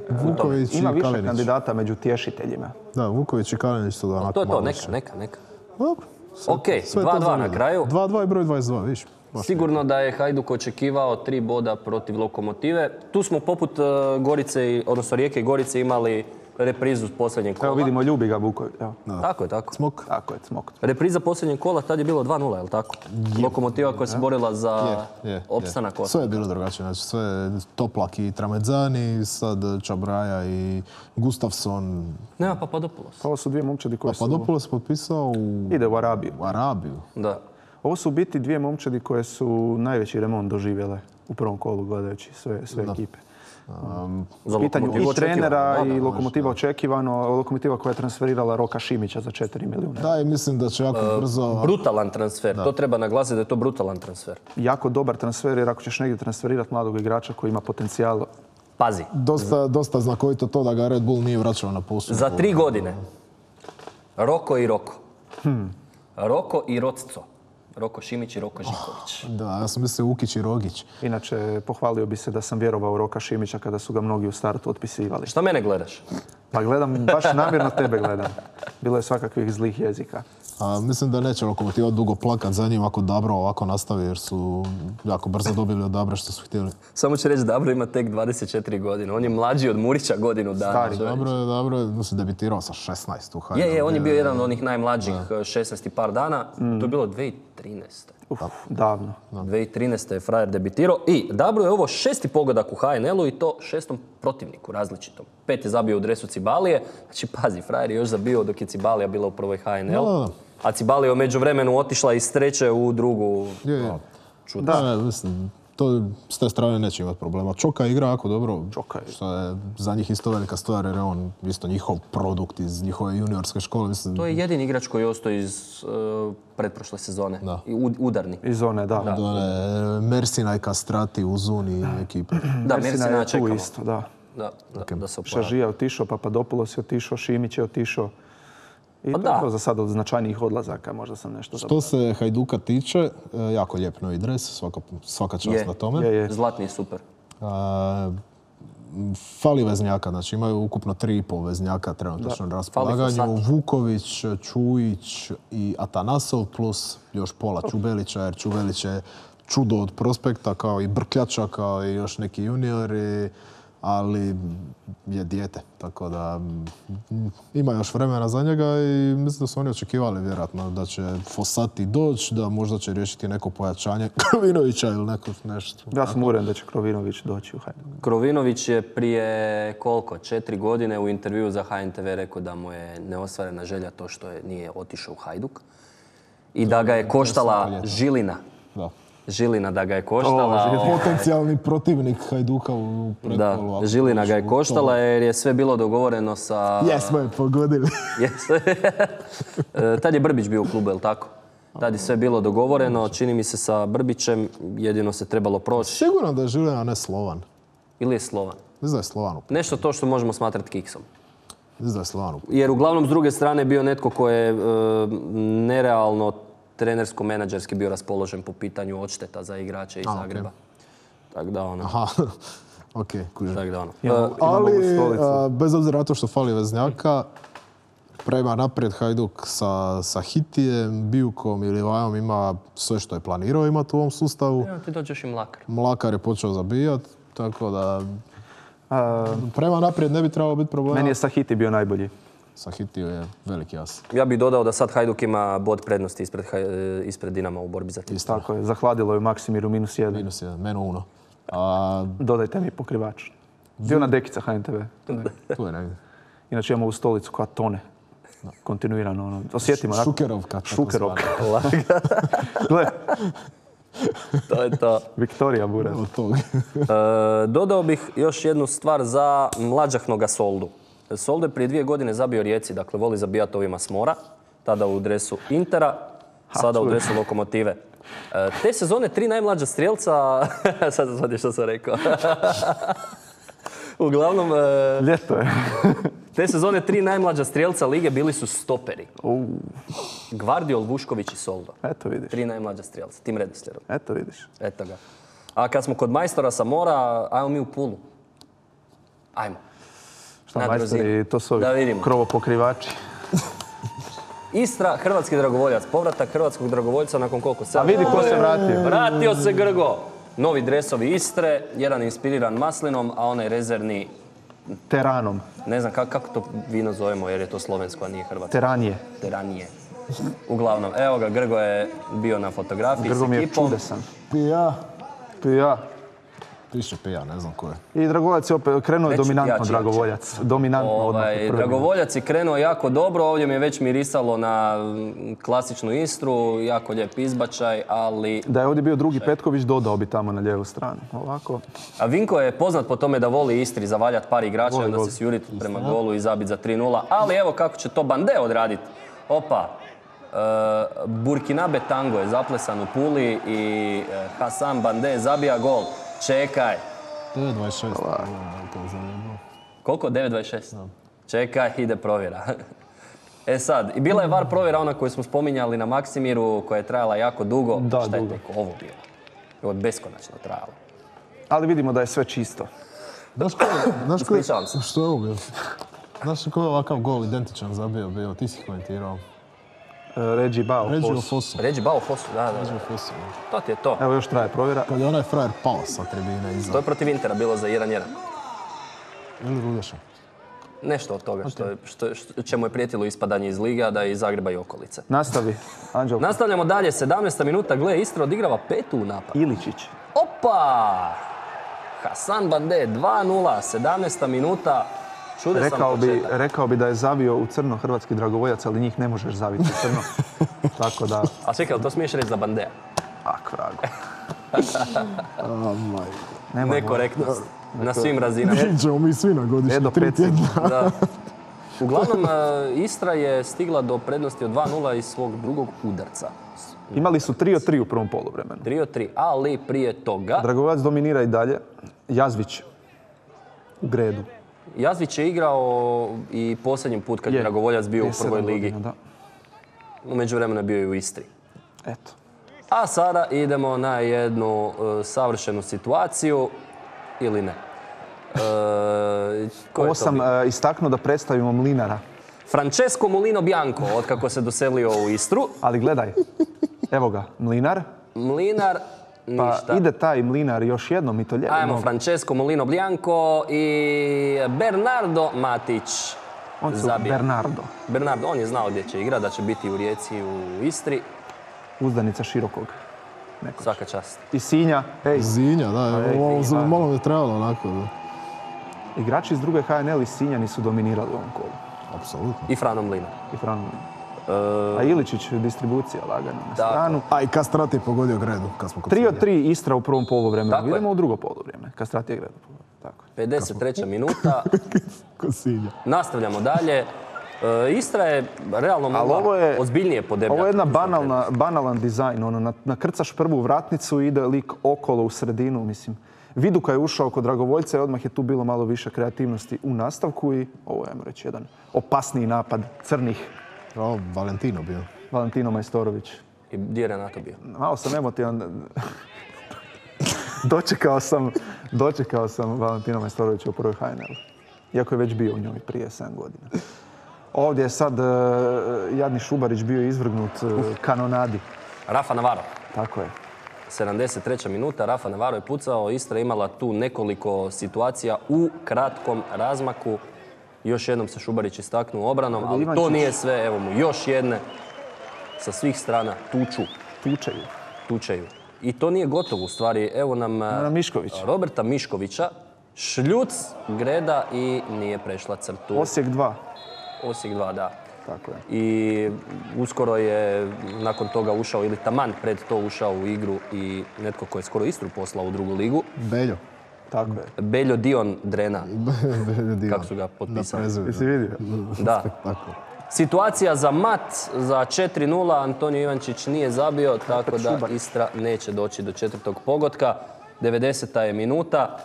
Vuković Ima i više Kalinić. kandidata među tješiteljima. Da, Vuković i Kalinić su da onako To je to, malo neka. Dobro. Ok, Sve je to 2-2 na zanimljivo. kraju. 2-2 i broj 22, vidiš. Sigurno da je Hajduk očekivao 3 boda protiv Lokomotive. Tu smo poput Gorice, odnosno Rijeke i Gorice imali reprizu posljednjeg kola. Evo vidimo, ljubi ga Vuković. Tako je, tako. Smok. Tako je, Smok. Repriza posljednjeg kola, tad je bilo 2-0, je li tako? Lokomotiva koja se borila za opstanak. Sve je bilo drugačije, znači sve Toplak i Tramedzani, sad Čabraja i Gustafsson. Nema Papadopoulos. Pa ovo su dvije momčadi koje su... Papadopoulos potpisao Ide u Arabiju. u Arabiju. Da. Ovo su u biti dvije momčadi koje su najveći remont doživjele u prvom kolu gledajući sve ekipe. Za Pitanju Lokomotivu i trenera očekivano, i da. Lokomotiva očekivano. Lokomotiva koja je transferirala Roka Šimića za 4 milijuna. Da, i mislim da će jako brzo... Brutalan transfer. To treba naglasiti da je to brutalan transfer. Jako dobar transfer jer ako ćeš negdje transferirati mladog igrača koji ima potencijal... Pazi, Dosta znakovito to da ga Red Bull nije vraćao na poslu. za 3 godine Roko i Roko. Roko i Rocco. Roko Šimić i Roko Žiković. Da, ja sam mislio Ukić i Rogić. Inače, pohvalio bi se da sam vjerovao u Roka Šimića kada su ga mnogi u startu otpisivali. Šta mene gledaš? Pa gledam, baš namjerno tebe gledam. Bilo je svakakvih zlih jezika. Mislim da neće Lokomotiva dugo plakat za njim ako Dabro ovako nastavi jer su jako brzo dobili od Dabra što su htjeli. Samo ću reći, Dabro ima tek 24 godine. On je mlađi od Murića godinu dana. Stari. Dobro je, mislim, debitirao sa 16 u Hajdu. Je, on je bio jedan od onih najmlađih 16 i par dana. To je bilo 2013. Davno. 2013. je frajer debitirao i Dabro je ovo 6. pogodak u HNL-u i to 6. protivniku različitom. 5 je zabio u dresu Cibalije. Znači, pazi, frajer je još zabio dok je Cibalija bila u prvoj HNL. Da. A Cibalija je u međuvremenu otišla iz 3. u 2. Je. Čudno. Da, mislim, to s te strane neće imati problema. Čoka igra jako dobro, Čoka je. što je za njih isto velika stvar jer je on isto njihov produkt iz njihove juniorske škole. Mislim, To je jedini igrač koji je ostao iz pretprošle sezone. Da. I udarni. Iz zone, da. do one Mersina i Kastrati, Uzuni ekipe. Da, Mersina Mersina je tu čekamo. isto, da. Da se oporavi. Šažija je otišao, Papadopoulos je otišao, Šimić je otišao. I Pa to da. je to za sad od značajnijih odlazaka, možda sam nešto Što se Hajduka tiče, jako lijep novi dres, svaka čast na tome. Je. Zlatni je super. Fali veznjaka, znači imaju ukupno 3,5 veznjaka trenutačno na raspolaganju. Fali Vuković, Čujić i Atanasov plus još pola Čubelića, jer Čubelić je čudo od prospekta kao i Brkljača, kao i još neki juniori, ali je dijete, tako da ima još vremena za njega i mislim da su oni očekivali vjerojatno da će Fossati doći, da možda će riješiti neko pojačanje Krovinovića ili nešto. Ja sam uvjeren da će Krovinović doći u Hajduk. Krovinović je prije 4 godine u intervjuu za HNTV rekao da mu je neostvarena želja to što nije otišao u Hajduk i da ga je koštala Žilina. Da. Žilina da ga je koštala. Potencijalni protivnik Hajduka u predkolu. Da, Žilina ga je koštala jer je sve bilo dogovoreno sa... Jesmo je pogodili. Tad je Brbić bio u klubu, je li tako? Tad je sve bilo dogovoreno, čini mi se sa Brbićem, jedino se trebalo proći. Sigurno da je Žilina, a ne Slovan. Ili je Slovan. Mislim da je Slovan. Nešto to što možemo smatrati kiksom. Mislim da je Slovan. Jer uglavnom s druge strane bio netko ko je nerealno trenersko-menadžerski bio raspoložen po pitanju odšteta za igrače iz Zagreba. Okay. Tako da ono... Aha. Ok, kužem. Tako da ono. Imamo Ali, ovu stolicu. bez obzira na to što fali veznjaka, prema naprijed Hajduk sa Hitijem, Bijukom ili Vajom ima sve što je planirao imati u ovom sustavu. Evo ti dođeš i Mlakar. Mlakar je počeo zabijati, tako da prema naprijed ne bi trebalo biti problema. Meni je Sahiti bio najbolji. Sa Hitiju je veliki as. Ja bih dodao da sad Hajduk ima bod prednosti ispred Dinama u borbi za titul. Tako je, zahladilo je Maksimiru -1. Minus je, menu uno. A Dodajte mi pokrivač. Bio na dekica HNTV. tu je negdje. Inače imamo ovu stolicu koja tone. Kontinuirano. Ono. Osjetimo. onako. Šukerovka. Šukerovka. Gle, To je to. Viktorija Buraz. Od toga. Dodao bih još jednu stvar za mlađahnoga Soldu. Soldo je prije 2 godine zabio Rijeci, dakle voli zabijati ovima s mora. Tada u dresu Intera, sada u dresu Lokomotive. Te sezone 3 najmlađa strijelca... Sad sam shvatio što sam rekao. Uglavnom, Ljeto je. te sezone 3 najmlađa strijelca lige bili su stoperi. Gvardiol, Vušković i Soldo. Eto vidiš. 3 najmlađa strijelca, tim redoslijedom. Eto vidiš. Eto ga. A kad smo kod majstora sa mora, ajmo mi u Pulu. Ajmo. Šta Na majstori, druzinu. to su Da ovi vidimo. krovopokrivači. Istra, hrvatski dragovoljac. Povratak hrvatskog dragovoljca nakon koliko? A vidi ko se vratio. Vratio se Grgo. Novi dresovi Istre, jedan inspiriran maslinom, a onaj rezervni, Teranom. ne znam kako to vino zovemo jer je to slovensko, a nije hrvatsko. Teranije. Teranije. Uglavnom, evo ga, Grgo je bio na fotografiji Grgo s mi je ekipom. čudesan. Pija. Ja. Piše Pija, ne znam ko je. I Dragovoljac je opet krenuo je Već dominantno, jači. Dragovoljac. Dominantno odmah od prve minute. Dragovoljac je krenuo jako dobro, ovdje mi je već mirisalo na klasičnu Istru, jako lijep izbačaj, ali... Da je ovdje bio drugi Petković, dodao bi tamo na lijevu stranu. Ovako. A Vinko je poznat po tome da voli Istri zavaljati par igrača i Voli, onda voli. se sjuriti prema golu i zabiti za 3:0. Ali evo kako će to Bande odraditi. Opa, Burkinabe tango je zaplesan u Puli i Hasan Bande zabija gol. Čekaj. 9.26. Koliko? 9.26? Čekaj, ide provjera. E sad, i bila je VAR provjera ona koju smo spominjali na Maksimiru, koja je trajala jako dugo. Da, Šta je dugo. tek ovo bilo? Ovo je beskonačno trajalo. Ali vidimo da je sve čisto. Znaš ko je? Ispričavam se. Što je ovo bilo? Znaš ko je ovakav gol identičan zabio bio? Ti si komentirao. Reggie Bao. Ređio Fos. Fosu. Ređi Bao Fosu, da. Ređio Fosu. To ti je to. Evo još traje provjera. Kad je onaj frajer pao sa tribine iza. To je protiv Intera bilo za 1:1. Ili Rudeša. Nešto od toga čemu je prijetilo ispadanje iz Liga, da je iz Zagreba i okolice. Nastavi. Anđel Nastavljamo dalje, 17. minuta, gle, Istra odigrava 5. u napad. Iličić. Opa! Hasan Bande, 2:0, 17. minuta. Čudesan početak. Rekao bi da je zavio u crno hrvatski dragovoljac, ali njih ne možeš zaviti u crno. Tako da, A čekaj, to smiješ reći za Bandea? ak vrago. Nekorektnost. Na svim razinama. Iđemo mi svi na godišnje, Edo 3 Peci. tjedna. Da. Uglavnom, Istra je stigla do prednosti od 2:0 iz svog drugog udarca. Imali su 3-3 u prvom poluvremenu. 3:3, ali prije toga Dragovoljac dominira i dalje. Jazvić u Gredu. Jazvić je igrao i posljednji put kad je Dragovoljac bio u Prije prvoj 7 ligi. godina, da. U međuvremenu je bio i u Istri. Eto. A sada idemo na jednu savršenu situaciju, ili ne. Ko je Ovo to sam bio? istaknuo da predstavimo Mlinara. Francesco Mulino Bianco, otkako se doselio u Istru. Ali gledaj, evo ga, Mlinar. Mlinar, Pa ništa. ide taj Mlinar još jednom i to lijepo. Ajmo, Francesco Mulino Bianco i Bernardo Matić. On su zabija. Bernardo, On je znao gdje će igrati, da će biti u Rijeci i u Istri. uzdanica širokog. Svaka čast. I Sinja, ej, Zinja, da, Zinja. malo mi je trebalo onako. Da. igrači iz druge HNL i Sinjani su dominirali u ovom kolu. Apsolutno. I Frano Mlinar. I Frano. A Iličić, distribucija lagano na Tako. stranu. A i Kastrat je pogodio Gredu, kad smo kod 3-3 Istra u prvom poluvremenu. Tako je. Idemo u drugo poluvrijeme. Kastrat je Gredu. Tako. 53. minuta. Kod Sinja. Nastavljamo dalje. Istra je realno mogla ozbiljnije podebljati. Ovo je jedna banalan dizajn. Ono, nakrcaš prvu vratnicu i ide lik okolo u sredinu. Mislim, Viduka je ušao kod Dragovoljca i odmah je tu bilo malo više kreativnosti u nastavku i ovo je, ajmo reći, jedan opasniji napad crnih. O, Valentino bio. Valentino Majstorović. I gdje je Renato bio? Malo sam emotivan. Dočekao sam Valentina Majstorovića u prvoj HNL. Iako je već bio u njoj prije 7 godina. Ovdje je sad jadni Šubarić bio izvrgnut kanonadi. Rafa Navarro. Tako je. 73. minuta, Rafa Navarro je pucao. Istra je imala tu nekoliko situacija u kratkom razmaku. Još jednom se Šubarić istaknuo obranom, ali to nije sve. Evo mu još jedne. Sa svih strana tučeju. I to nije gotovo u stvari. Evo nam Roberta Miškovića. Šljuc, greda i nije prešla crtu. Osijek 2. Osijek 2, da. Tako je. I uskoro je nakon toga ušao, ili taman pred to ušao u igru i netko koji je skoro Istru poslao u drugu ligu. Beljo. Tako je. Beljo Dion Drena. Kako su ga potpisali. Jesi vidio? Da. Situacija za mat, za 4-0. Antonio Ivančić nije zabio, tako da Istra neće doći do 4. pogotka. 90. je minuta.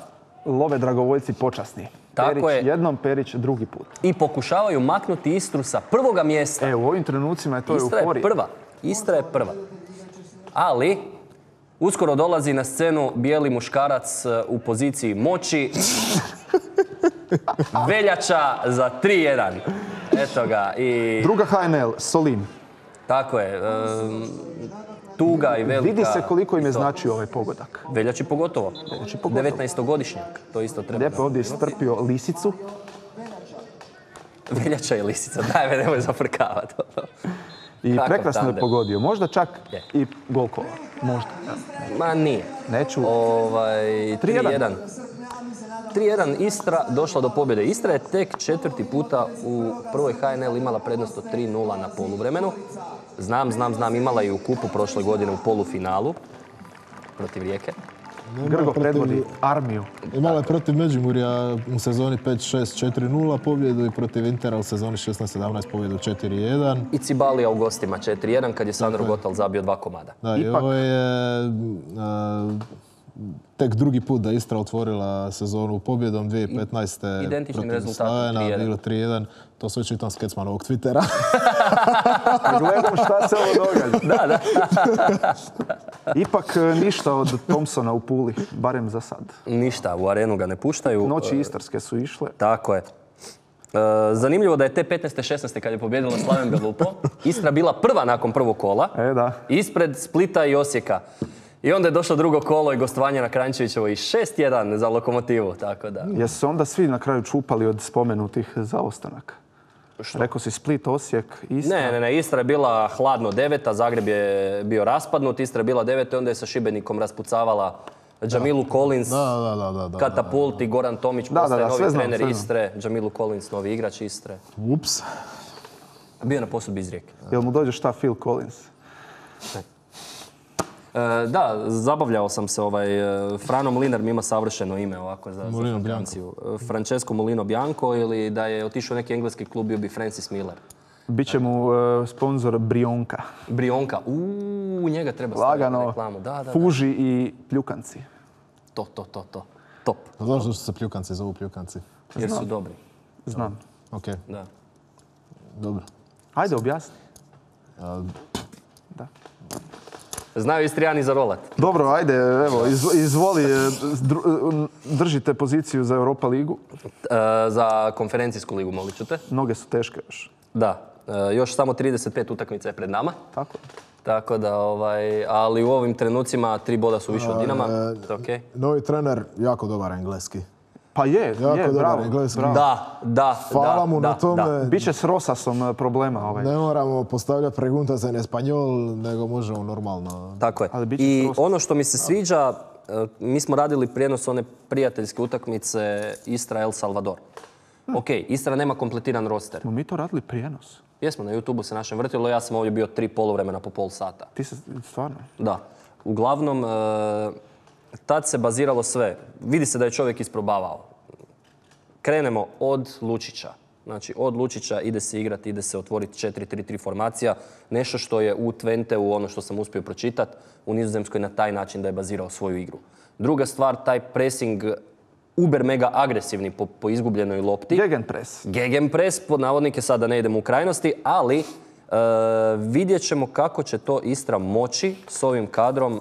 Love dragovoljci počasni. Perić jednom, Perić drugi put. I pokušavaju maknuti Istru sa prvoga mjesta. U ovim trenucima je to euforija. Istra je prva. Ali, uskoro dolazi na scenu bijeli muškarac u poziciji moći. Veljača za 3-1. Eto ga. Druga HNL, Solin. Tako je. Tuga i velika... Vidi se koliko im je značio ovaj pogodak. Veljači pogotovo. 19-godišnjak. To isto treba. Lijepo ovdje istrpio lisicu. Veljača je lisica. Daj me, nemoj zafrkavati. I prekrasno je pogodio. Možda čak i gol kola. Možda. Ma nije. Neću. 3-1. 3-1 Istra došla do pobjede. Istra je tek 4. puta u prvoj HNL imala prednost od 3-0 na poluvremenu. Znam, imala je u kupu prošle godine u polufinalu protiv Rijeke. Grgo predvodi Armiju. Imala je protiv Međimurja u sezoni 5-6 4-0 pobjedu i protiv Intera u sezoni 16-17 pobjedu 4-1. I Cibalija u gostima 4-1 kad je Sandro Gotal zabio 2 komada. Da, i ovo je tek drugi put da Istra otvorila sezonu pobjedom 2015. Identičnim rezultatom 3-1. Bilo 3-1. To sve čitam s Kecmanovog Twittera. Gledam šta se ovo događa. Da. Ipak ništa od Thompsona u Puli, barem za sad. Ništa, u arenu ga ne puštaju. Noći istarske su išle. Tako je. Zanimljivo da je te 15-16. kad je pobjedila Slaven Belupo, Istra bila prva nakon prvog kola. Da. Ispred Splita i Osijeka. I onda je došlo drugo kolo i gostovanje na Kranjčevićevo i 6-1 za Lokomotivu, tako da. Jesu se onda svi na kraju čupali od spomenutih zaostanaka? Rekao si Split, Osijek, Istra? Ne. Istra je bila hladno 9, Zagreb je bio raspadnut. Istra je bila 9 i onda je sa Šibenikom raspucavala Džamilu Collins, Katapult i Goran Tomić postaje novi trener Istre. Džamilu Collins, novi igrač Istre. Ups. Bio na posudbi iz Rijeke. Jel mu dođe šta Phil Collins? Da, zabavljao sam se. Frano Mlinar mi ima savršeno ime ovako za Franciju. Francesco Molino Bianco, ili da je otišao u neki engleski klub, bio bi Francis Miller. Biće mu sponzor Brionka. Brionka, njega treba staviti na reklamu. Da. Fuži i pljukanci. To. Top. Znaš što se pljukanci zovu pljukanci? Jer su dobri. Znam. Ok. Da. Dobro. Ajde, objasni. Da. Znaju Istrijani za rolat. Dobro, ajde, evo, izvoli, držite poziciju za Europa ligu. Za konferencijsku ligu, molit ću te. Noge su teške još. Da, još samo 35 utakmica je pred nama. Tako da, ali u ovim trenucima 3 boda su više od Dinama. Okay. Novi trener, jako dobar engleski. Pa je, bravo. Da. Hvala mu na tome. Biće s Rosasom problema. Ne moramo postavljati preguntas en espanjol, nego možemo normalno. Tako je. I ono što mi se sviđa, mi smo radili prijenos one prijateljske utakmice Istra-El Salvador. Ok, Istra nema kompletiran roster. Smo mi to radili prijenos? Jesmo, na YouTubeu se našem vrtilo. Ja sam ovdje bio 3 poluvremena po pol sata. Ti se stvarno? Da. Uglavnom, tad se baziralo sve. Vidi se da je čovjek isprobavao. Krenemo od Lučića. Znači, od Lučića ide se igrati, ide se otvoriti 4-3-3 formacija. Nešto što je u Twenteu, ono što sam uspio pročitati, u Nizozemskoj na taj način da je bazirao svoju igru. Druga stvar, taj pressing uber mega agresivni po izgubljenoj lopti. Gegenpress, pod navodnike, sada ne idemo u krajnosti, ali vidjet ćemo kako će to Istra moći s ovim kadrom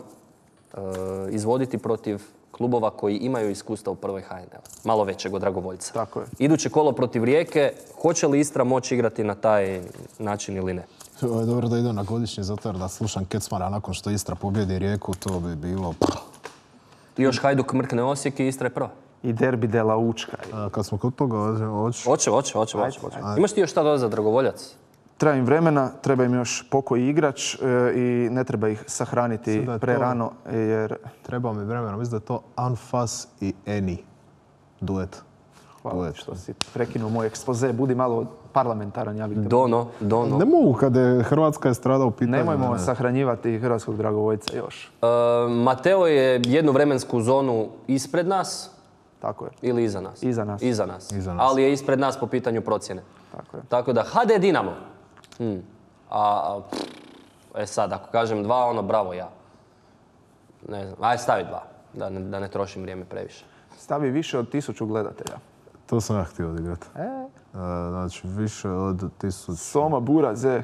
izvoditi protiv klubova koji imaju iskustva u prvoj HNL. Malo većeg od Dragovoljca. Tako je. Iduće kolo protiv Rijeke, hoće li Istra moći igrati na taj način ili ne? Ovo je dobro da idem na godišnji zato jer da slušam Kecmana nakon što Istra pobjedi Rijeku, to bi bilo... I još Hajduk mrkne Osijek i Istra je prva. I derbi de la Učka. Kad smo kod toga, Hoće. Imaš ti još šta dodati za Dragovoljac? Treba im vremena, treba im još pokoji igrač i ne treba ih sahraniti prerano jer... Treba mi vremena, mislim da je to Anfas i Eni duet. Hvala što si prekinuo moj ekspoze. Budi malo parlamentaran, ja bih te... Dono. Ne mogu kad je Hrvatska estrada u pitanju. Nemojmo sahranjivati hrvatskog Dragovojca još. Mateo je jednu vremensku zonu ispred nas Tako je. ili iza nas? Iza nas. Iza nas. Iza nas. Ali je ispred nas po pitanju procjene. Tako je. Tako da HD Dinamo. Sad, ako kažem 2, bravo ja. Ne znam, ajde stavi 2, da ne trošim vrijeme previše. Stavi više od 1000 gledatelja. To sam ja htio odigrati. Znači, više od 1000... Soma, Bura, Ze.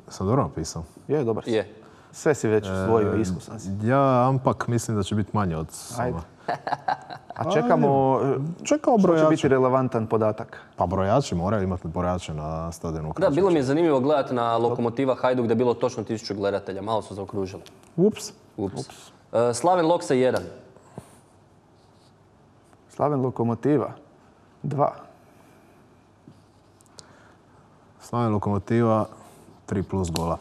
Sam dobro napisao? Je, dobar si. Je. Sve si već usvojio, iskusan si. Ja, Ampak, mislim da će biti manje od Ajde. Soma. A čekamo što će brojače. biti relevantan podatak. Pa brojači moraju imati brojače na stadionu. Da, bilo mi je zanimljivo gledati na Lokomotiva Hajduk da je bilo točno 1000 gledatelja. Malo su zaokružili. Ups. Slaven Loksa 1. Slaven Lokomotiva 2. Slaven Lokomotiva 3+ gola.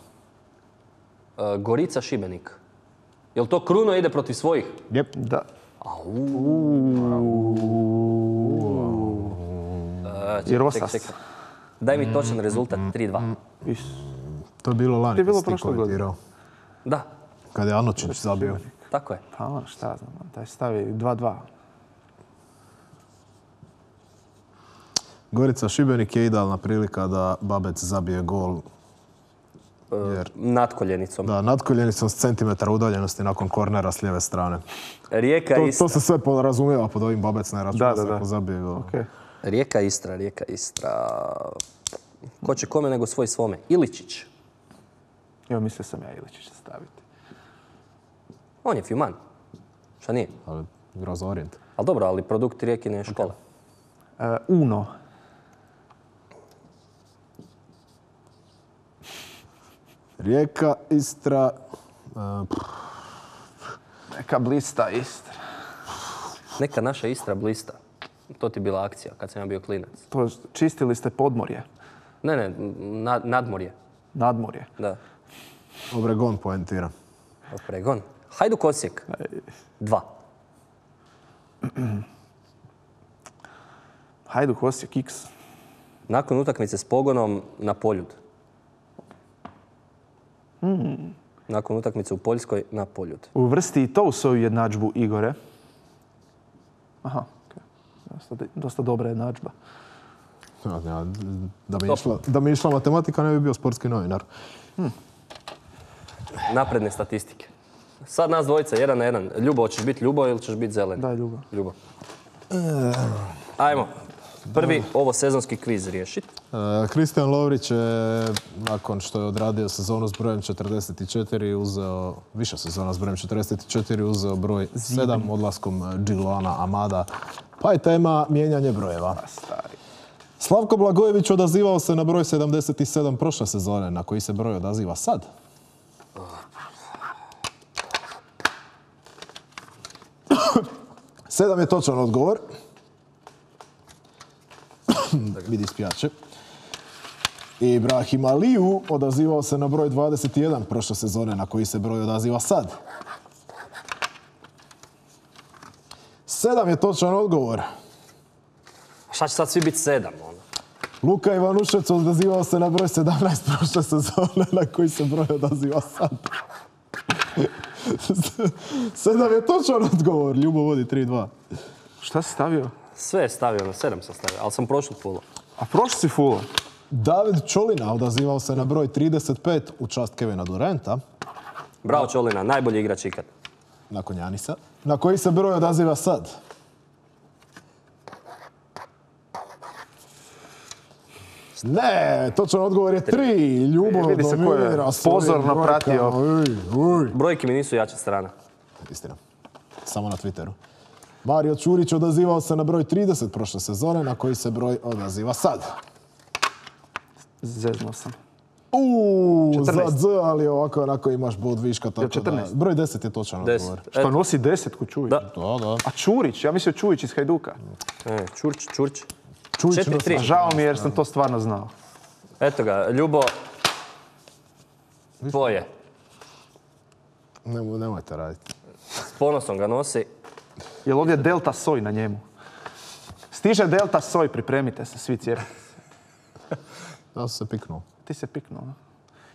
Gorica Šibenik. Jel to Kruno ide protiv svojih? Jep. Da. I Rosas. Čekaj. Daj mi točan rezultat, 3-2. To je bilo lani. To je bilo kad si ti prošle godine. komentirao. Da, Kad je Anočić zabio. tako je. Pa ono, šta znam, taj stavi 2-2. Gorica Šibenik je idealna prilika da Babec zabije gol. Nad koljenicom. Da, nad koljenicom s centimetara udaljenosti nakon kornera s lijeve strane. Rijeka Istra. To se sve podrazumijeva pod ovim Babec ne računa se Da. ako zabije gol. Okay. Rijeka Istra. Ko će kome nego svoj svome? Iličić. Evo, mislio sam ja Iličića staviti. On je Fjuman. Šta nije? Ali igrao za Orijent. Ali dobro, ali produkt Rijekine škole. Uno. Rijeka, Istra... Neka blista Istra. Neka naša Istra blista. To ti je bila akcija kad sam ja bio klinac. To čistili ste podmorje, Ne, nadmorje. nadmorje. Da. Obregon poentira. Pregon. Hajduk Osijek. 2. Hajduk Osijek X. Nakon utakmice s Pogonom na Poljud. Nakon utakmice u Poljskoj na Poljud. Uvrsti i to u svoju jednadžbu, Igore. Aha, okay. Dosta dobra jednadžba. Da mi je išla matematika, ne bi bio sportski novinar. Napredne statistike. Sad nas dvojica, 1-1. Ljubo, hoćeš biti Ljubo ili ćeš biti Zelen? Da, Ljubo. Ljubo. Ajmo. Prvi ovo sezonski kviz riješiti. Kristijan Lovrić je, nakon što je odradio sezonu s brojem 44, uzeo, više sezona s brojem 44, uzeo broj 7 odlaskom Džiloana Amada. Pa je tema mijenjanje brojeva. Slavko Blagojević odazivao se na broj 77 prošle sezone, na koji se broj odaziva sad. Sedam je točan odgovor. Vidi spijače. Ibrahim Aliju odazivao se na broj 21 prošle sezone, na koji se broj odaziva sad. 7 je točan odgovor. Šta će sad svi biti 7? Luka Ivanušec odazivao se na broj 17 prošle sezone, na koji se broj odaziva sad. 7 je točan odgovor. Ljubo vodi 3-2. Šta si stavio? Sve je stavio, na 7 sam stavio, ali sam prošli fulo. A prošli si fulo. David Čolina odazivao se na broj 35 u čast Kevina Duranta. Bravo Čolina, najbolji igrač ikad. Nakon Janisa. Na koji se broj odaziva sad? Ne, točan odgovor je 3. Ljubo Vidi se ko je dominira pozorno svojim pratio. brojkama. Brojke mi nisu jača strana. Istina. samo na Twitteru. Mario Ćurić odazivao se na broj 30 prošle sezone, na koji se broj odaziva sad. Zeznuo sam. 14. Za Z, ali ovako onako imaš bod viška. Tako 14. Da, broj 10 je točan 10. odgovor. Što nosi 10 Čujić? Da. Da. A Čurić, ja mislio Čujić iz Hajduka. Čurć. Čujić 4-3. nosi- Žao mi je jer sam to stvarno znao. Eto ga, Ljubo. Tvoje. Nemojte raditi. S ponosom ga nosi. Jel ovdje Delta Soj na njemu? Stiže Delta Soj, pripremite se, svi cijepite se. Ja sam se piknuo. Ti se piknuo, a?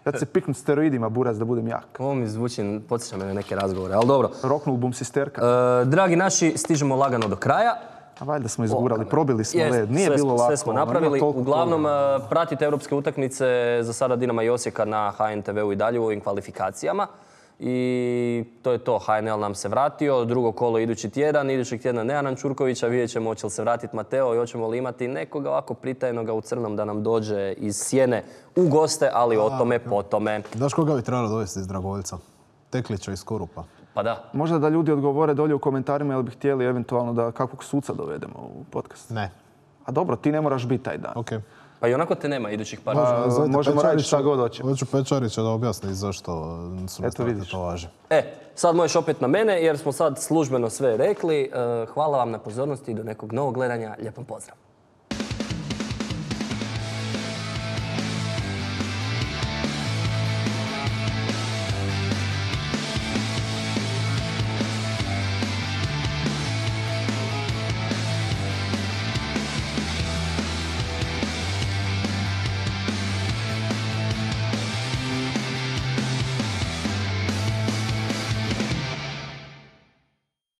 Ja ću se piknut steroidima, buraz, da budem jak. Ovo mi zvuči, podsjeća me na neke razgovore, ali dobro. Roknul bum sisterka. Dragi naši, stižemo lagano do kraja. A valjda smo izgurali, probili smo Jest, led. Nije sve bilo smo- lako. Sve smo ono, ima napravili. toliko Uglavnom, toga. pratite europske utakmice za sada Dinama i Osijeka na HNTV-u i dalje u ovim kvalifikacijama. I to je to. HNL nam se vratio. Drugo kolo idući tjedan. Idućeg tjedna Neanan Čurkovića. Vidjet ćemo hoće li se vratiti Mateo i hoćemo li imati nekoga ovako pritajnoga u crnom da nam dođe iz sjene u goste, ali o tome potome. Znaš koga bi trebalo dovesti iz Dragovoljca? Teklića iz Korupa. Pa da. Možda da ljudi odgovore dolje u komentarima jel bi htjeli eventualno da kakvog suca dovedemo u podcast. Ne. A dobro, ti ne moraš biti taj dan. Ok. Pa i onako te nema idućih par. Pa, Zovite možemo Pečarića. raditi šta god hoćemo. Hoću Pečarića da objasni zašto su Eto vidiš. to važe. Sad možeš opet na mene jer smo sad službeno sve rekli. Hvala vam na pozornosti i do nekog novog gledanja. Lijep vam pozdrav.